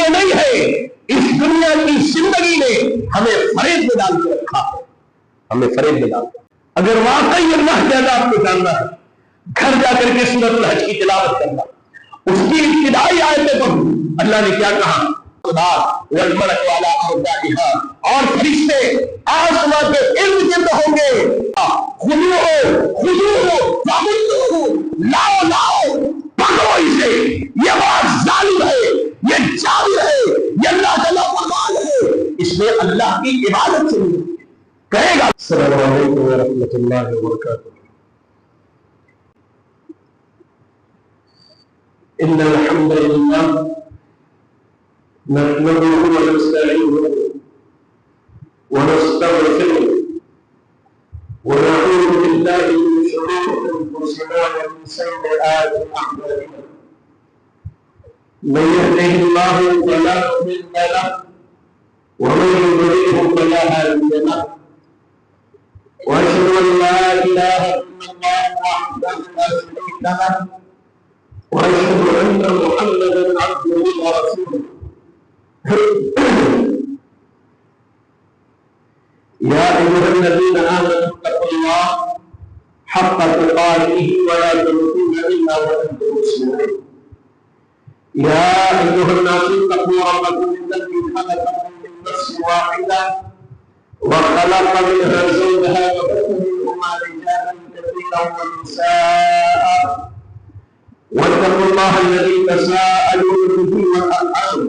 یہ نہیں ہے، اس دنیا کی زندگی نے ہمیں فریب میں ڈال کے رکھا ہے، ہمیں فریب میں ڈال. اگر واقعی اللہ کے عذاب کو جاننا ہے، گھر جا کر کے سورۃ الحج کی تلاوت کرنا، اس کی ابتدائی آیتیں پڑھو. اللہ نے کیا کہا؟ والملک والا اور فرشتے آسمان کے ارد گرد ہوں گے. لاؤ پکڑو اسے، یہ بات ظالم ہے، یہ جابر ہے، یہ اللہ کا فرمان ہے، اس نے اللہ کی عبادت سے کہے گا. السلام علیکم ورحمۃ اللہ وبرکاتہ. ان الحمد للہ نحمده ونستعينه ونستغفره ونعوذ بالله من شرور انفسنا ومن سيئات اعمالنا. من يهده الله فلا مضل له ومن يضلله فلا هادي له. واشهد ان لا اله الا الله وحده لا شريك له واشهد ان محمدا عبده ورسوله. يا أيها الذين آمنوا اتقوا الله حق تقاته ولا تموتن إلا وأنتم مسلمون. يا أيها الناس اتقوا ربكم الذي خلقكم من نفس واحدة وخلق منها زوجها وبث منهما رجالا كثيرا ونساء واتقوا الله الذي تساءلون به والأرحام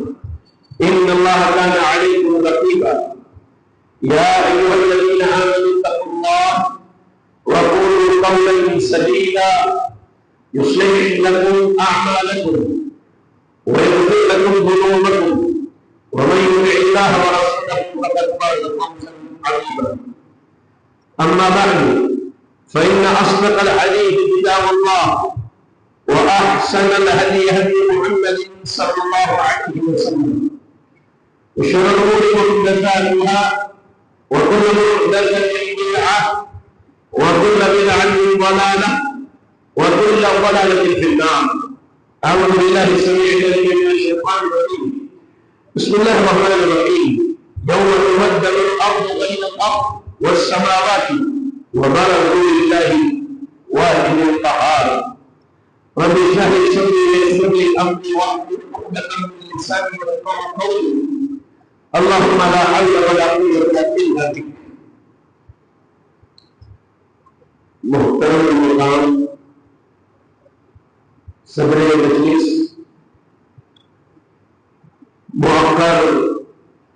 إن الله كان عليكم رقيبا. يا أيها الذين آمنوا اتقوا الله وقولوا قولا سديدا يصلح لكم أعمالكم ويغفر لكم ذنوبكم ومن يطع الله ورسوله فقد فاز فوزا عظيما. أما بعد فإن أصدق الحديث كتاب الله وأحسن الهدي هدي محمد صلى الله عليه وسلم وشر الأمور محدثاتها وكل محدثة بدعة وكل بدعة ضلالة وكل ضلالة في النار. أعوذ بالله السميع العليم من الشيطان الرجيم. بسم الله الرحمن الرحيم. يوم تبدل الأرض غير الأرض والسماوات وبرزوا لله واحد القهار. رب اشرح لي صدري ويسر لي أمري واحلل عقدة من لساني يفقهوا قولي. اللهم لا حول ولا قوة إلا بك. محترم مقام صدر مجلس، موقر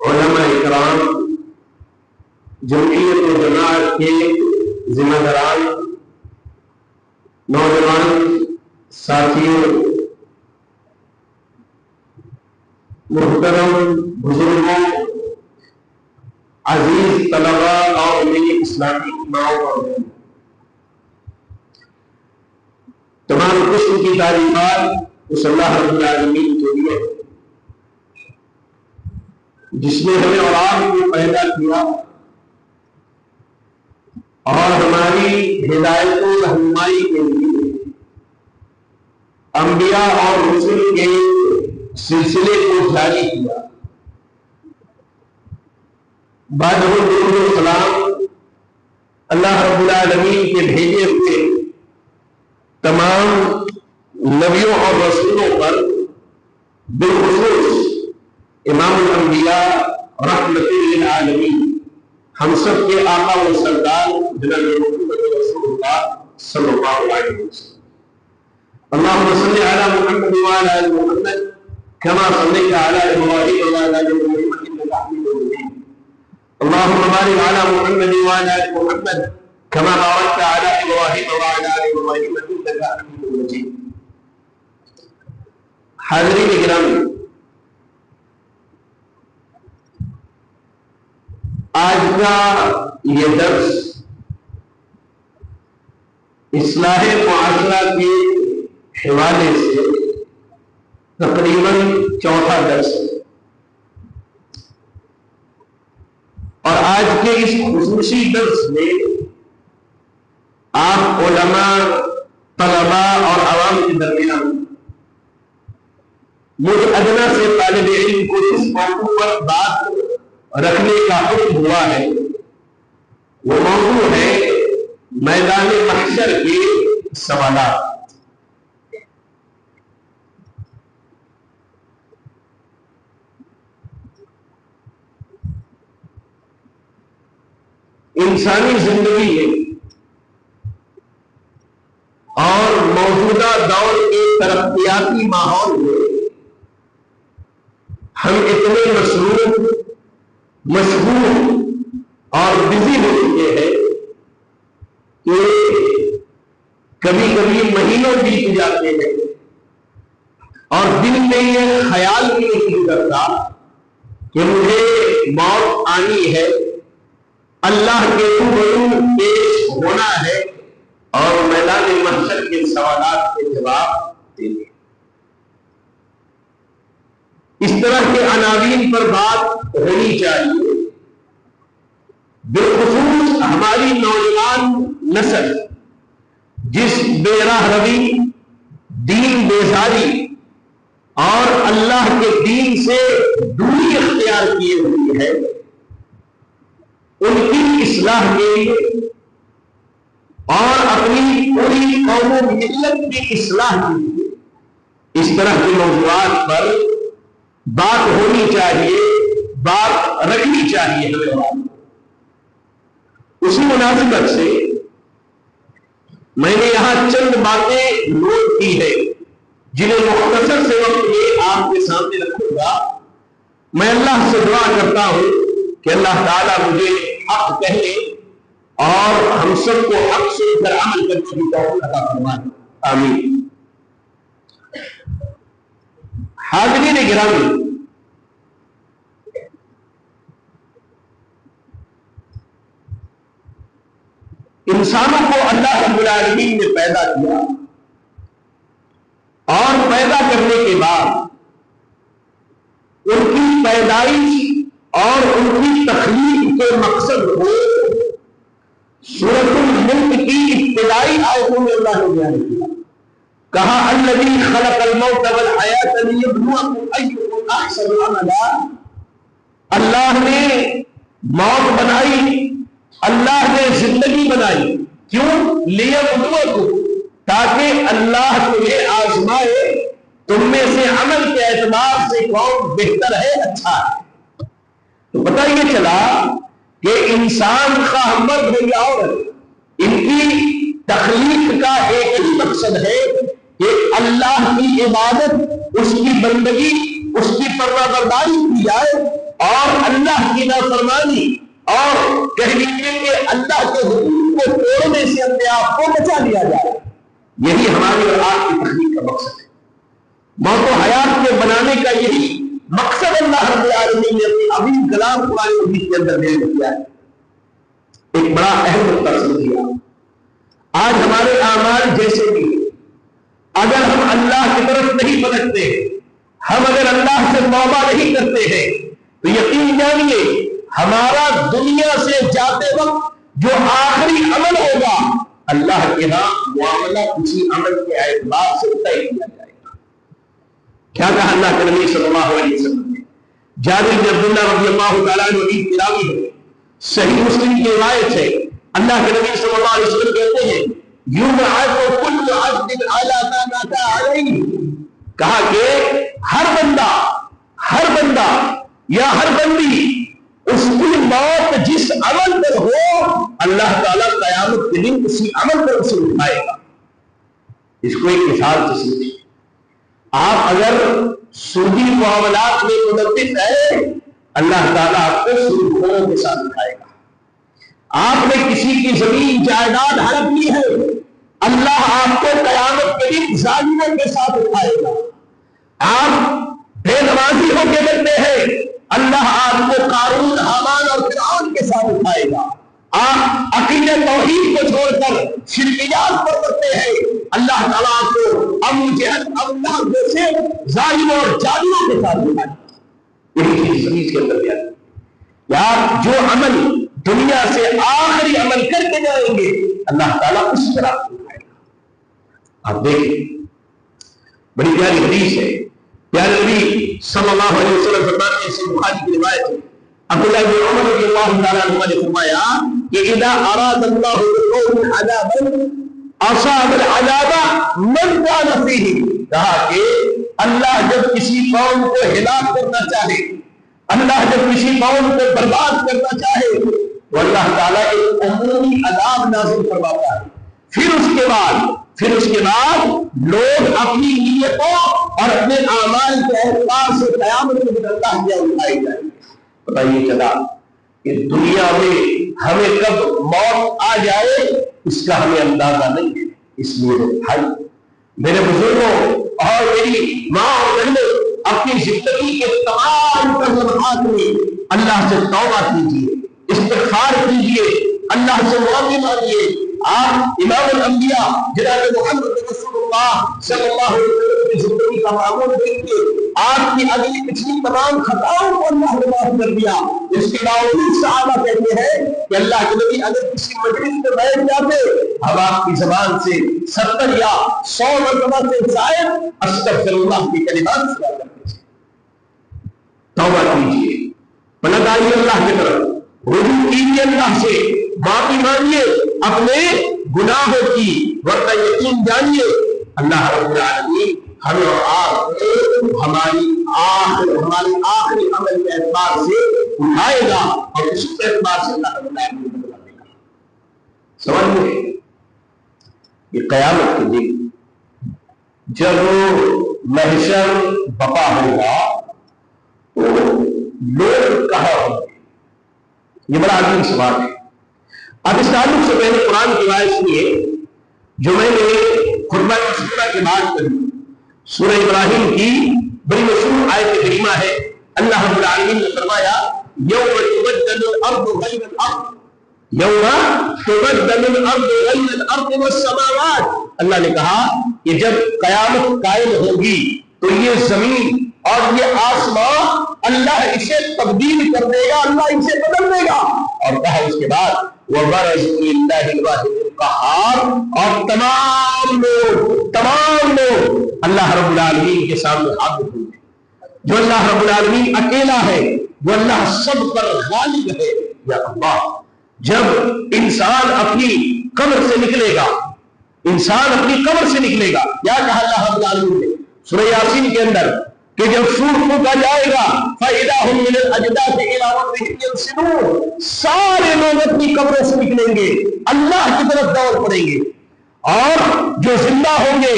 علماء اکرام، جمعیت و جماعت کے ذمہ داران، نوجوان ساتھیوں، محترم بزرگوں، عزیز طلباء اور میری اسلامی ماؤں اور تمام قسم کی تعریفات اس اللہ رب العالمین کے لیے جس نے ہمیں اور آپ کو پیدا کیا اور ہماری ہدایت و رہنمائی کے لیے انبیاء اور رسول کے سلسلے کو جاری کیا. بعد السلام اللہ رب العالمین کے بھیجے ہوئے تمام نبیوں اور رسولوں پر بالخصوص امام الانبیاء رحمت للعالمین ہم سب کے آقا و سردار جناب محمد رسول اللہ صلی اللہ علیہ وسلم. اللهم صل على محمد وعلى آل محمد كما صليت على إبراهيم وعلى آل إبراهيم إنك حميد مجيد. اللهم بارك على محمد وعلى آل محمد كما باركت على إبراهيم وعلى آل إبراهيم إنك حميد مجيد. حاضرین کرام، آج کا یہ درس اصلاح معاشرہ کے حوالے سے تقریباً چوتھا درس ہے، اور آج کے اس خصوصی درس میں آپ علماء، طلباء اور عوام کے درمیان مجھ ادنا سے طالب علم کو اس موضوع پر بات رکھنے کا حکم ہوا ہے، وہ موضوع ہے میدان محشر کے سوالات۔ انسانی زندگی ہے اور موجودہ دور کے ترقیاتی ماحول میں ہم اتنے مشغول اور بزی ہو چکے ہیں کہ کبھی کبھی مہینوں بیت جاتے ہیں اور دل میں یہ خیال بھی نہیں کرتا کہ مجھے موت آنی ہے، اللہ کے روبرو پیش ہونا ہے اور میدان محشر کے سوالات کے جواب دینے۔ اس طرح کے عناوین پر بات ہونی چاہیے، بالخصوص ہماری نوجوان نسل جس بے راہ روی، دین بیزاری اور اللہ کے دین سے دوری اختیار کیے ہوئی ہے، ان کی اصلاح کے لیے اور اپنی پوری قوم و ملت کی اصلاح کے لیے اس طرح کے موضوعات پر بات ہونی چاہیے، بات رکھنی چاہیے ہمیں۔ اسی مناسبت سے میں نے یہاں چند باتیں نوٹ کی ہے جنہیں مختصر سے وقت میں آپ کے سامنے رکھوں گا۔ میں اللہ سے دعا کرتا ہوں کہ اللہ تعالیٰ مجھے حق کہنے اور ہم سب کو حق سن کر عمل کرنے کی توفیق عطا فرمائے، آمین۔ حاضرین گرامی، انسانوں کو اللہ رب العالمین نے پیدا کیا اور پیدا کرنے کے بعد ان کی پیدائش اور ان کی تخلیق کے مقصد کو سورۃ الملک کی ابتدائی آیتوں میں اللہ نے بیان کیا۔ کہا الذی خلق الموت والحیاۃ لیبلوکم ایکم احسن عملا۔ اللہ نے موت بنائی، اللہ نے زندگی بنائی، کیوں؟ لیبلوکم، تاکہ اللہ تمہیں آزمائے تم میں سے عمل کے اعتبار سے کون بہتر ہے، اچھا ہے۔ تو پتہ یہ چلا کہ انسان کا مرد ہے یا عورت، ان کی تخلیق کا ایک ہی مقصد ہے کہ اللہ کی عبادت، اس کی بندگی، اس کی فرمانبرداری کی جائے اور اللہ کی نافرمانی اور کہہ لیجیے کہ اللہ کے حکم کو توڑنے سے اپنے آپ کو بچا لیا جائے۔ یہی ہماری اور آپ کی تخلیق کا مقصد ہے۔ موت و حیات کے بنانے کا یہی مقصد اللہ رب العالمین نے اپنی عظیم کلام قرآن مجید کے اندر بیان کیا ہے۔ ایک بڑا اہم نقطہ سمجھیے، آج ہمارے اعمال جیسے بھی اگر ہم اللہ کی طرف نہیں پلٹتے، ہم اگر اللہ سے توبہ نہیں کرتے ہیں تو یقین جانیے ہمارا دنیا سے جاتے وقت جو آخری عمل ہوگا اللہ کے ہاں معاملہ کسی عمل کے اعتبار سے طے کیا جائے گا۔ کیا کہا اللہ کے نبی صلی اللہ علیہ وسلم نے؟ جابر بن عبداللہ رضی اللہ تعالیٰ عنہ کی راوی ہے، صحیح مسلم کی روایت ہے، اللہ کے نبی صلی اللہ علیہ وسلم کہتے ہیں یبعث کل عبد علی ما مات علیہ، کہا کہ ہر بندہ یا ہر بندی اس کی موت جس عمل پر ہو اللہ تعالیٰ قیامت کے دن اسی عمل پر اسے اٹھائے گا۔ اس کو ایک مثال سے سمجھیں، آپ اگر سودی معاملات میں ملوث ہیں اللہ تعالیٰ آپ کو سودخوروں کے ساتھ اٹھائے گا۔ آپ نے کسی کی زمین جائیداد ہڑپ لی ہے اللہ آپ کو قیامت کے دن ظالموں کے ساتھ اٹھائے گا۔ آپ بے نمازی ہو کے بنتے ہیں اللہ آپ کو قارون، حامان اور فرعون کے ساتھ اٹھائے گا۔ آپ عقیدہ توحید کو چھوڑ کر شرکیات پر کرتے ہیں اللہ تعالیٰ آپ کو ابو جہل، ابو لہب جیسے ظالموں اور جادوؤں کے ساتھ اٹھائے گا۔ یہی چیز حدیث کے اندر بیان ہے کہ آپ جو عمل دنیا سے آخری عمل کر کے جائیں گے اللہ تعالیٰ اس طرح اٹھائے گا۔ آپ دیکھیں بڑی پیاری حدیث ہے، پیارے نبی صلی اللہ علیہ وسلم فرماتے ہیں، صحیح بخاری کی روایت ہے، عبداللہ بن عمر رضی اللہ تعالیٰ عنہ نے فرمایا کہ اذا اراد اللہ بقوم عذابا اصاب العذاب من كان فيه، کہا کہ اللہ جب کسی قوم کو ہلاک کرنا چاہے، اللہ جب کسی قوم کو برباد کرنا چاہے تو اللہ تعالیٰ ایک عمومی عذاب نازل کرواتا ہے، پھر اس کے بعد لوگ اپنی نیتوں اور اپنے اعمال کے اعتبار سے قیامت کے دن اللہ کے اٹھائے جائیں گے۔ پتہ یہ چلا کہ دنیا میں ہمیں کب موت آ جائے اس کا ہمیں اندازہ نہیں ہے، اس لیے بھائی میرے بزرگوں اور میری ماں اور بہنیں اپنی زندگی کے تمام لمحات میں اللہ سے توبہ کیجیے، استغفار کیجیے، اللہ سے معافی مانگیے۔ آپ امام الانبیاء جناب محمد رسول اللہ صلی اللہ علیہ وسلم کی زندگی کا معمول دیکھیے، آپ کی اگلی پچھلی تمام خطاؤں کو اللہ نے معاف کر دیا، اس کے باوجود صحابہ کہتے ہیں کہ اللہ کے نبی اگر کسی مجلس میں بیٹھ جاتے اب آپ کی زبان سے 70 یا 100 مرتبہ سے زائد استغفر اللہ کی کلمات سنا کرتے تھے۔ توبہ کیجیے، پلٹ آئیے اللہ کی طرف، رجوع کیجیے اللہ سے، معافی مانگیے اپنے گناہوں کی، ورنہ یقین جانیے اللہ رب العالمین ہمیں اور آپ کو ہماری آخری عمل کے اعتبار سے اٹھائے گا اور اس کے اعتبار سے اللہ رب العالمین بدلا دے گا۔ سمجھ میں یہ قیامت کے دن جب محشر بپا ہوگا تو لوگ کہاں ہوں گے؟ یہ بڑا عظیم سوال ہے۔ اب اس تعلق سے میں نے قرآن کی آیت سنی ہے جو میں نے خطبہ سورہ کے بعد پڑھی، سورہ ابراہیم کی بڑی مشہور آیت کریمہ ہے۔ اللہ رب العالمین نے فرمایا یوم تبدل الارض غیر الارض، یوم تبدل الارض غیر الارض والسماوات، اللہ نے کہا کہ جب قیامت قائم ہوگی تو یہ زمین اور یہ آسمان اللہ اسے تبدیل کر دے گا، اللہ اسے بدل دے گا، اور کہا اس کے بعد وَبَرَزُوا لِلَّهِ الْوَاحِدِ الْقَهَّارِ، اور تمام لوگ اللہ رب العالمین کے سامنے حاضر ہوں گے۔ جو اللہ رب العالمین اکیلا ہے، وہ اللہ سب پر غالب ہے۔ یا اللہ، جب انسان اپنی قبر سے نکلے گا، کیا کہا اللہ رب العالمین نے سورہ یاسین کے اندر کہ جب سور پھونکا جائے گا فَإِذَا هُمْ مِنَ الْأَجْدَاثِ إِلَىٰ رَبِّهِمْ يَنْسِلُونَ، سارے لوگ اپنی قبروں سے نکلیں گے، اللہ کی طرف دوڑ پڑیں گے، اور جو زندہ ہوں گے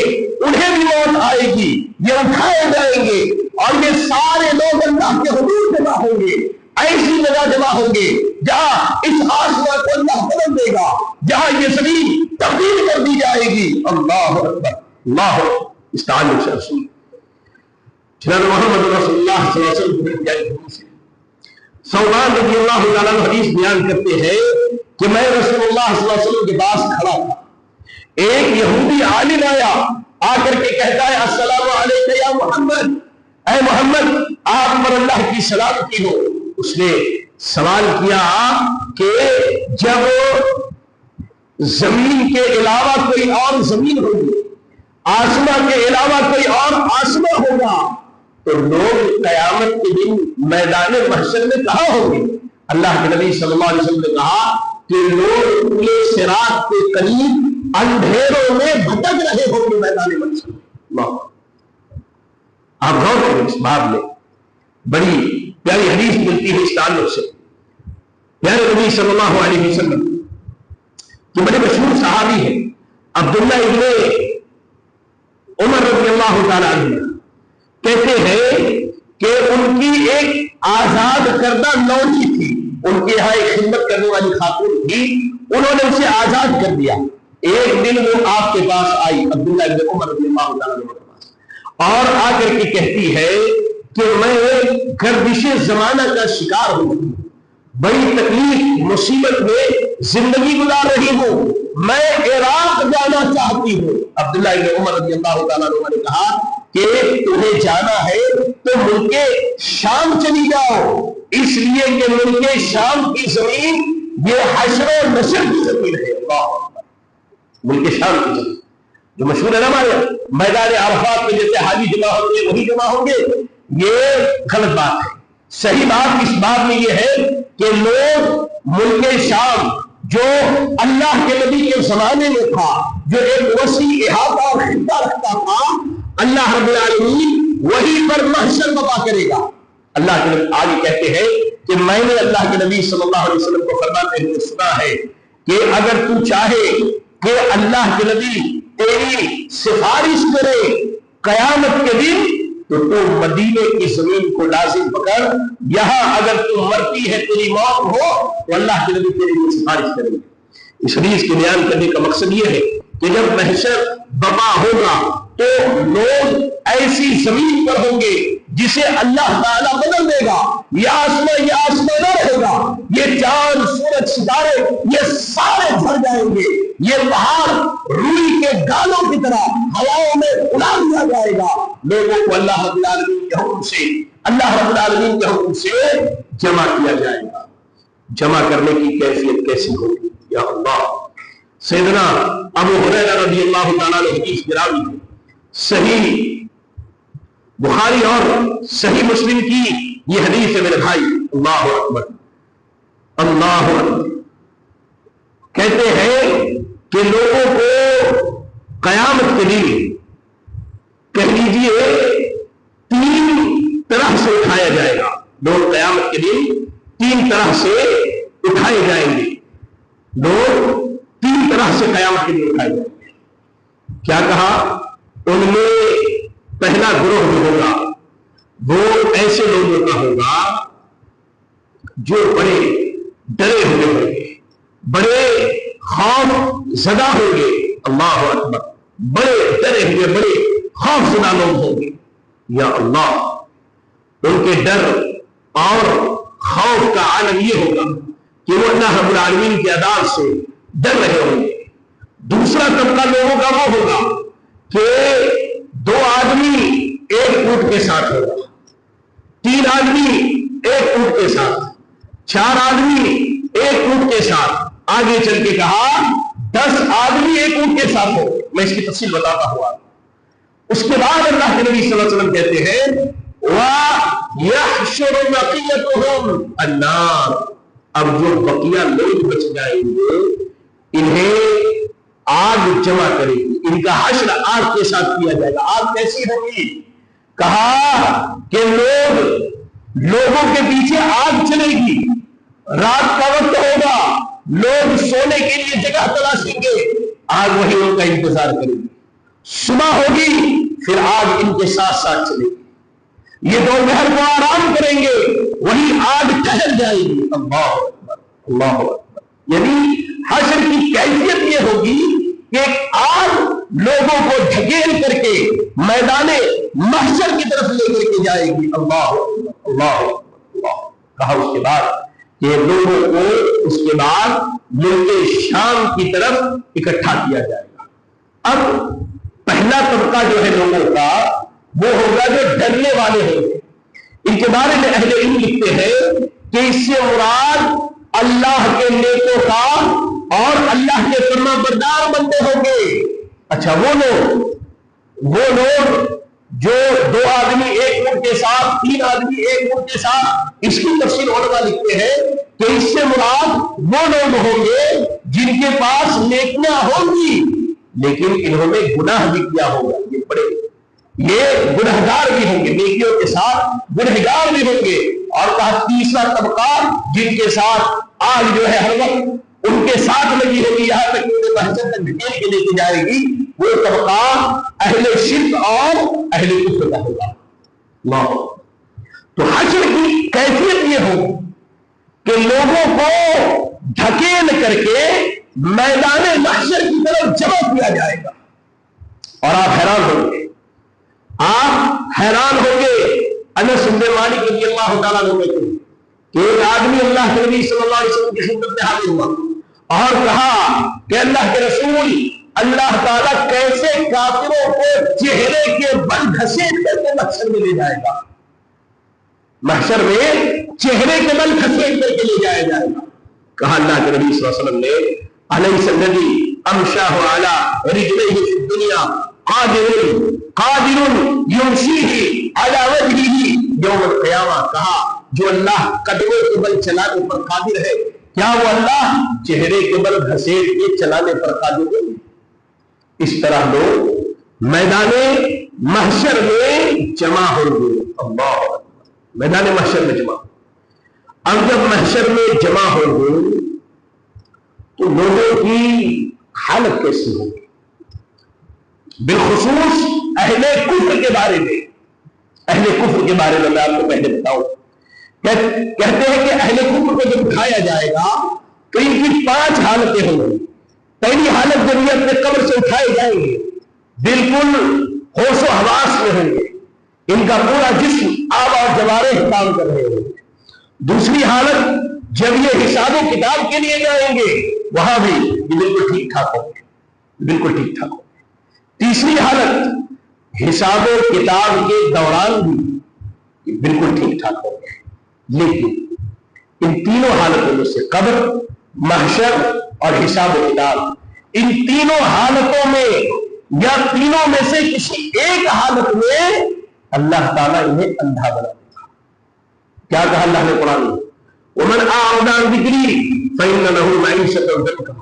انہیں بھی موت آئے گی، یہ اٹھائے جائیں گے، اور یہ سارے لوگ اللہ کے حضور جمع ہوں گے، ایسی جگہ جمع ہوں گے جہاں اس آسمان کو اللہ بدل دے گا، جہاں یہ زمین تبدیل کر دی جائے گی۔ اللہ اکبر، اللہ اکبر۔ اس تعلق سے رسول جناب محمد رسول اللہ صلی اللہ علیہ وسلم سے ثوبان رضی اللہ تعالیٰ عنہ حدیث بیان کرتے ہیں کہ میں رسول اللہ صلی اللہ علیہ وسلم کے پاس کھڑا تھا، ایک یہودی عالم آیا، آ کر کے کہتا ہے السلام علیکم یا محمد، اے محمد آپ پر اللہ کی سلامتی ہو۔ اس نے سوال کیا کہ جب زمین کے علاوہ کوئی اور زمین ہوگی، آسمان کے علاوہ کوئی اور آسمان ہوگا، تو لوگ قیامت کے دن میدان محشر میں کہاں ہوں گے؟ اللہ کے نبی صلی اللہ علیہ وسلم نے کہا کہ لوگ پورے صراط کے قریب اندھیروں میں بھٹک رہے ہوں گے میدان محشر میں۔ آپ غور کریں، اس باب میں بڑی پیاری حدیث ملتی ہے اس تعلق سے۔ پیارے نبی صلی اللہ علیہ وسلم جو بڑے مشہور صحابی ہیں عبداللہ ابن عمر رضی اللہ تعالیٰ عنہ کہتے ہیں کہ ان کی ایک آزاد کردہ لونڈی تھی، ان کے یہاں ایک خدمت کرنے والی خاتون تھی، انہوں نے اسے آزاد کر دیا۔ ایک دن وہ آپ کے پاس آئی، عبداللہ ابن عمر رضی اللہ تعالیٰ عنہ کے پاس، اور آ کر کے کہتی ہے کہ میں گردش زمانہ کا شکار ہوں، بڑی تکلیف مصیبت میں زندگی گزار رہی ہوں، میں عراق جانا چاہتی ہوں۔ عبداللہ ابن عمر رضی اللہ تعالیٰ عنہ نے کہا کہ تمہیں جانا ہے تو ملک شام چلی جاؤ، اس لیے کہ ملک شام کی زمین یہ حشر و نشر کی زمین ہے۔ اللہ ملک شام کی زمین جو مشہور ہے نا ہمارے میدان عرفات میں جیسے حاجی جمع ہوں گے وہی جمع ہوں گے، یہ غلط بات ہے۔ صحیح بات اس بات میں یہ ہے کہ لوگ ملک شام جو اللہ کے نبی کے زمانے میں تھا، جو ایک وسیع احاطہ اور خطہ رکھتا تھا، اللہ رب العالمین وہی پر محشر برپا کرے گا۔ اللہ کے نبی آگے کہتے ہیں کہ میں نے اللہ کے نبی صلی اللہ علیہ وسلم کو فرماتے ہوئے سنا ہے کہ اگر تو چاہے کہ اللہ کے نبی تیری سفارش کرے قیامت کے دن تو مدینے کی زمین کو لازم پکڑ، یہاں اگر تو مرتی ہے تیری موت ہو تو اللہ کے نبی تیرے لیے سفارش کریں گے۔ اس حدیث کے بیان کرنے کا مقصد یہ ہے کہ جب محشر برپا ہوگا تو لوگ ایسی زمین پر ہوں گے جسے اللہ تعالیٰ بدل دے گا، یہ آسمان نہ رہے گا، یہ چاند سورج ستارے یہ سارے جھڑ جائیں گے، یہ پہاڑ روئی کے گالوں کی طرح ہواؤں میں اڑا دیا جائے گا، لوگوں کو اللہ رب العالمین کے حکم سے جمع کیا جائے گا۔ جمع کرنے کی کیفیت کیسی ہوگی یا اللہ؟ سیدنا ابو ہریرہ رضی اللہ تعالیٰ عنہ حدیث گرامی ہے، صحیح بخاری اور صحیح مسلم کی یہ حدیث ہے میرے بھائی۔ اللہ اکبر اللہ اکبر۔ کہتے ہیں کہ لوگوں کو قیامت کے دن کہہ لیجیے 3 طرح سے اٹھایا جائے گا۔ لوگ قیامت کے دن 3 طرح سے اٹھائے جائیں گے، لوگ 3 طرح سے قیامت کے دن اٹھائے جائیں گے۔ کیا کہا؟ ان میں پہلا گروہ جو ہوگا وہ ایسے لوگوں کا ہوگا جو بڑے ڈرے ہوئے ہوں گے، بڑے خوف زدہ ہوں گے۔ اللہ اکبر، بڑے ڈرے ہوئے بڑے خوف زدہ لوگ ہوں گے یا اللہ۔ ان کے ڈر اور خوف کا عالم یہ ہوگا کہ وہ اللہ رب العالمین کے عذاب سے ڈر رہے ہوں گے۔ دوسرا طبقہ لوگوں کا وہ ہوگا کہ 2 آدمی ایک اونٹ کے ساتھ ہوگا، 3 آدمی ایک اونٹ کے ساتھ، 4 آدمی ایک اونٹ کے ساتھ، آگے چل کے کہا 10 آدمی ایک اونٹ کے ساتھ ہو۔ میں اس کی تفصیل بتاتا ہوا۔ اس کے بعد اللہ کے نبی صلی اللہ علیہ وسلم کہتے ہیں وَيَحْشُرُ بَقِيَّتُهُمْ النَّارُ۔ اب جو بقیہ لوگ بچ جائیں گے انہیں آگ جمع کرے گی، ان کا حشر آگ کے ساتھ کیا جائے گا۔ آگ کیسی ہوگی؟ کہا کہ لوگوں کے پیچھے آگ چلے گی، رات کا وقت ہوگا، لوگ سونے کے لیے جگہ تلاشیں گے، آگ وہی ان کا انتظار کرے گی۔ صبح ہوگی پھر آگ ان کے ساتھ ساتھ چلے گی، یہ دوپہر کو آرام کریں گے، وہی آگ ٹہل جائے گی۔ اللہ اکبر اللہ اکبر۔ یعنی حشر کی کیفیت یہ ہوگی کہ آگ لوگوں کو دھکیل کر کے میدان محشر کی طرف لے کر کے جائے گی۔ اللہ اکبر اللہ اکبر اللہ۔ کہا اس کے بعد کہ لوگوں کو اس کے بعد ملک شام کی طرف اکٹھا کیا جائے گا۔ اب پہلا طبقہ جو ہے لوگوں کا وہ ہوگا جو ڈرنے والے ہوں گے۔ ان کے بارے میں اہل علم لکھتے ہیں کہ اس سے مراد اللہ کے نیکوکار اور اللہ کے فرما بردار بندے ہوں گے۔ اچھا وہ لوگ جو 2 آدمی ایک اونٹ کے ساتھ، 3 آدمی ایک اونٹ کے ساتھ، اس کی تفصیل علماء لکھتے ہیں کہ اس سے مراد وہ لوگ ہوں گے جن کے پاس نیکیاں ہوں گی لیکن انہوں نے گناہ بھی کیا ہوگا، یہ گنہگار بھی ہوں گے، نیکیوں کے ساتھ گنہگار بھی ہوں گے۔ اور کہا تیسرا طبقہ جن کے ساتھ آگ جو ہے ہر وقت ان کے ساتھ لگی ہوگی، یہاں تک انہیں محشر تک ڈھکیل کے لے کے جائے گی، وہ طبقہ اہل شرک اور اہل کفر کا ہوگا۔ اللہ۔ تو حشر کی کیفیت یہ ہوگی کہ لوگوں کو دھکیل کر کے میدان محشر کی طرف جمع کیا جائے گا۔ اور آپ حیران ہوں گے، انس بن مالک رضی اللہ تعالیٰ عنہ کہتے ہیں کہ ایک آدمی اللہ کے نبی صلی اللہ علیہ وسلم کی خدمت میں حاضر ہوا اور کہا کہ اللہ کے رسول، اللہ تعالیٰ کیسے کافروں کو چہرے کے بل گھسیٹ کر کے محشر میں لے جائے گا؟ محشر میں چہرے کے بل گھسیٹ کر کے لے جایا جائے گا۔ کہا اللہ کے نبی صلی اللہ علیہ وسلم نے الیس الذی امشاه على رجليه في الدنيا قادر يمشيه على وجهه يوم القیامہ. کہا جو اللہ قدموں کے بل چلانے پر قادر ہے، کیا وہ اللہ چہرے کے بل گھسیٹ کے چلانے پر قادر ہے؟ اس طرح لوگ میدان محشر میں جمع ہوں گے. اللہ میدان محشر میں جمع. اب جب محشر میں جمع ہوں گے تو لوگوں کی حالت کیسی ہوگی؟ بالخصوص اہل کفر کے بارے میں. اہل کفر کے بارے میں میں آپ کو پہلے بتاؤں. کہتے ہیں کہ اہل کفر کو جب اٹھایا جائے گا تو ان کی 5 حالتیں ہوں گی. پہلی حالت جب یہ اپنے قبر سے اٹھائے جائیں گے بالکل ہوش و حواس میں ہوں گے، ان کا پورا جسم آب اور جوارح کام کر رہے ہوں گے. دوسری حالت جب یہ حساب و کتاب کے لیے جائیں گے وہاں بھی یہ بالکل ٹھیک ٹھاک ہوں گے، بالکل ٹھیک ٹھاک ہوں گے. تیسری حالت حساب و کتاب کے دوران بھی بالکل ٹھیک ٹھاک ہوں گے. لیکن ان تینوں حالتوں میں سے قبر، محشر اور حساب و کتاب، ان تینوں حالتوں میں یا تینوں میں سے کسی ایک حالت میں اللہ تعالیٰ انہیں اندھا بنا دے گا. کیا کہا اللہ نے قرآن میں؟ وَمَنْ أَعْرَضَ عَنْ ذِكْرِي فَإِنَّ لَهُ مَعِيشَةً ضَنكًا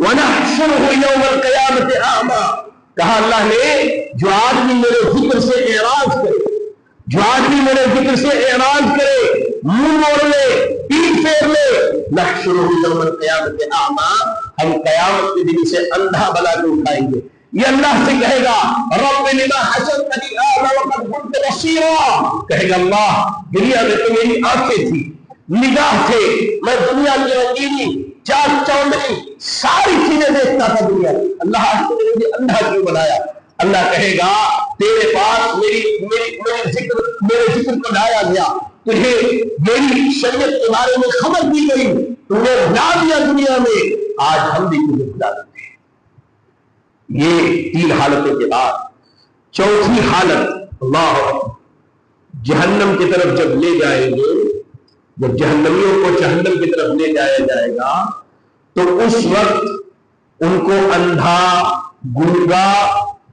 وَنَحْشُرُهُ يَوْمَ الْقِيَامَةِ أَعْمَى. کہا اللہ نے جو آدمی میرے ذکر سے اعراض کرے، جو آدمی میرے ذکر سے اعراض کرے، منہ موڑ لے، پیٹ پھیر لے، نحشرہ یوم القیامۃ اعمی، ہم قیامت کے دن سے اندھا بنا کے اٹھائیں گے. یہ اللہ سے کہے گا رب لما حشرتنی اعمی وقد كنت بصیرا. کہے گا اللہ دنیا میں تو میری آنکھیں تھی، نگاہ تھے، میں دنیا کی رنگینی، چاند چاندنی ساری چیزیں دیکھتا تھا دنیا میں. اللہ آج تو مجھے اندھا کیوں بنایا؟ اللہ کہے گا تیرے پاس میرے ذکر کو لایا گیا، تجھے میری شریعت کے بارے میں خبر دی گئی، تمہیں بلا دیا دنیا میں، آج ہم بھی تجھے بلا دیتے ہیں. یہ 3 حالتوں کے بعد چوتھی حالت اللہ جہنم کی طرف جب لے جائیں گے، جب جہنمیوں کو جہنم کی طرف لے جایا جائے گا تو اس وقت ان کو اندھا، گونگا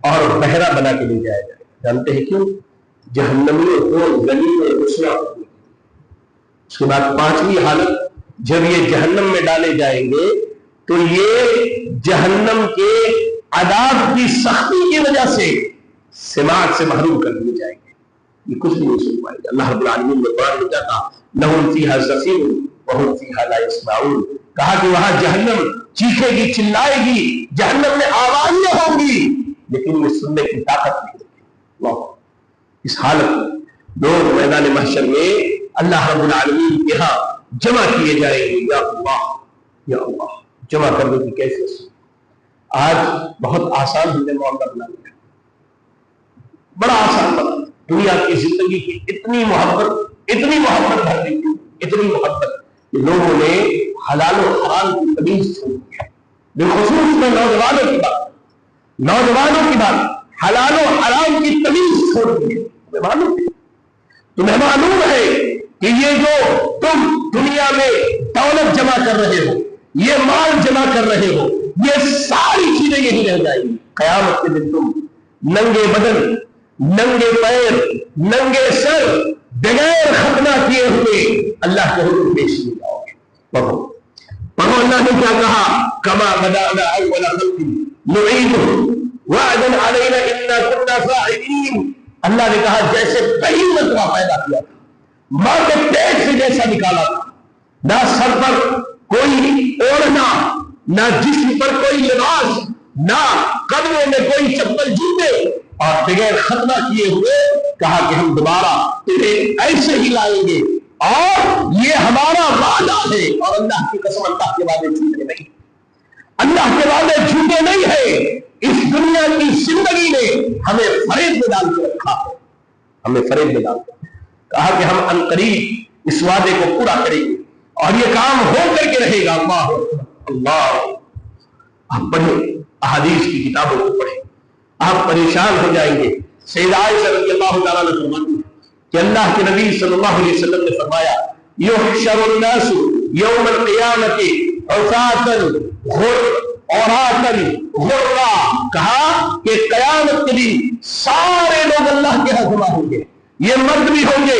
اور بہرا بنا کے لے جایا جائے گا. جانتے ہیں کیوں؟ جہنمیوں کو گلی میں رسوا ہوگی. اس کے بعد 5ویں حالت جب یہ جہنم میں ڈالے جائیں گے تو یہ جہنم کے عذاب کی سختی کی وجہ سے سماعت سے محروم کر دیے جائیں گے، یہ کچھ بھی نہیں سن پائے گا. اللہ رب العالمین نے قرآن میں کہا لہم فیہا زفیر وہم فیہا لا یسمعون. کہا کہ وہاں جہنم چیخے گی، چلائے گی، جہنم میں آوازیں ہوں گی لیکن یہ سننے کی طاقت نہیں ہوگی. اس حالت میں لوگ میدان محشر میں اللہ رب العالمین کے ہاں جمع کیے جائیں گے. یا اللہ یا اللہ، جمع کرنے کی کیفیت آج بہت آسان ہم نے معاملہ بنا لیا، بڑا آسان بنا. دنیا کی زندگی کی اتنی محبت بھر دی، اتنی محبت کہ لوگوں نے حلال و حرام کی تمیز چھوڑ دی ہے. بالخصوص میں نوجوانوں کی بات حلال و حرام کی تمیز چھوڑ دی ہے. تمہیں معلوم ہے کہ یہ جو تم دنیا میں دولت جمع کر رہے ہو، یہ مال جمع کر رہے ہو، یہ ساری چیزیں یہی رہ جائیں گی. قیامت کے دن تم ننگے بدن، ننگے پیر، ننگے سر، بغیر ختنہ کیے ہوئے اللہ کے حضور پیش کیے جاؤ گے. پڑھو اللہ نے کیا کہا؟ کما بدأنا اول خلق نعیدہ وعدا علینا انا کنا فاعلین. اللہ نے کہا جیسے پہلی مرتبہ پیدا کیا تھا، ماں کے پیٹ سے جیسا نکالا تھا، نہ سر پر کوئی اوڑھنا، نہ جسم پر کوئی لباس، نہ قدموں میں کوئی چپل جوتے، اور بغیر ختنہ کیے ہوئے کہا کہ ہم دوبارہ تمہیں ایسے ہی لائیں گے، اور یہ ہمارا وعدہ ہے. اور اللہ کی قسم اللہ کے وعدے جھوٹے نہیں، اللہ کے وعدے جھوٹے نہیں ہے. اس دنیا کی زندگی نے ہمیں فریب میں ڈال کے رکھا ہے، ہمیں فریب میں ڈال کہا کہ ہم عنقریب اس وعدے کو پورا کریں گے اور یہ کام ہو کر کے رہے گا. اللہ اللہ. آپ پڑھیں احادیث کی کتابوں کو پڑھیں، آپ پریشان ہو جائیں گے. سیدہ عائشہ رضی اللہ تعالیٰ عنہ فرماتی ہیں کہ اللہ کے نبی صلی اللہ علیہ وسلم نے فرمایا یحشر الناس یوم القیامت عصاة اور آتن غرا، کہا کہ قیامت کے دن سارے لوگ اللہ کے ہاں جمع ہوں گے. یہ مرد بھی ہوں گے،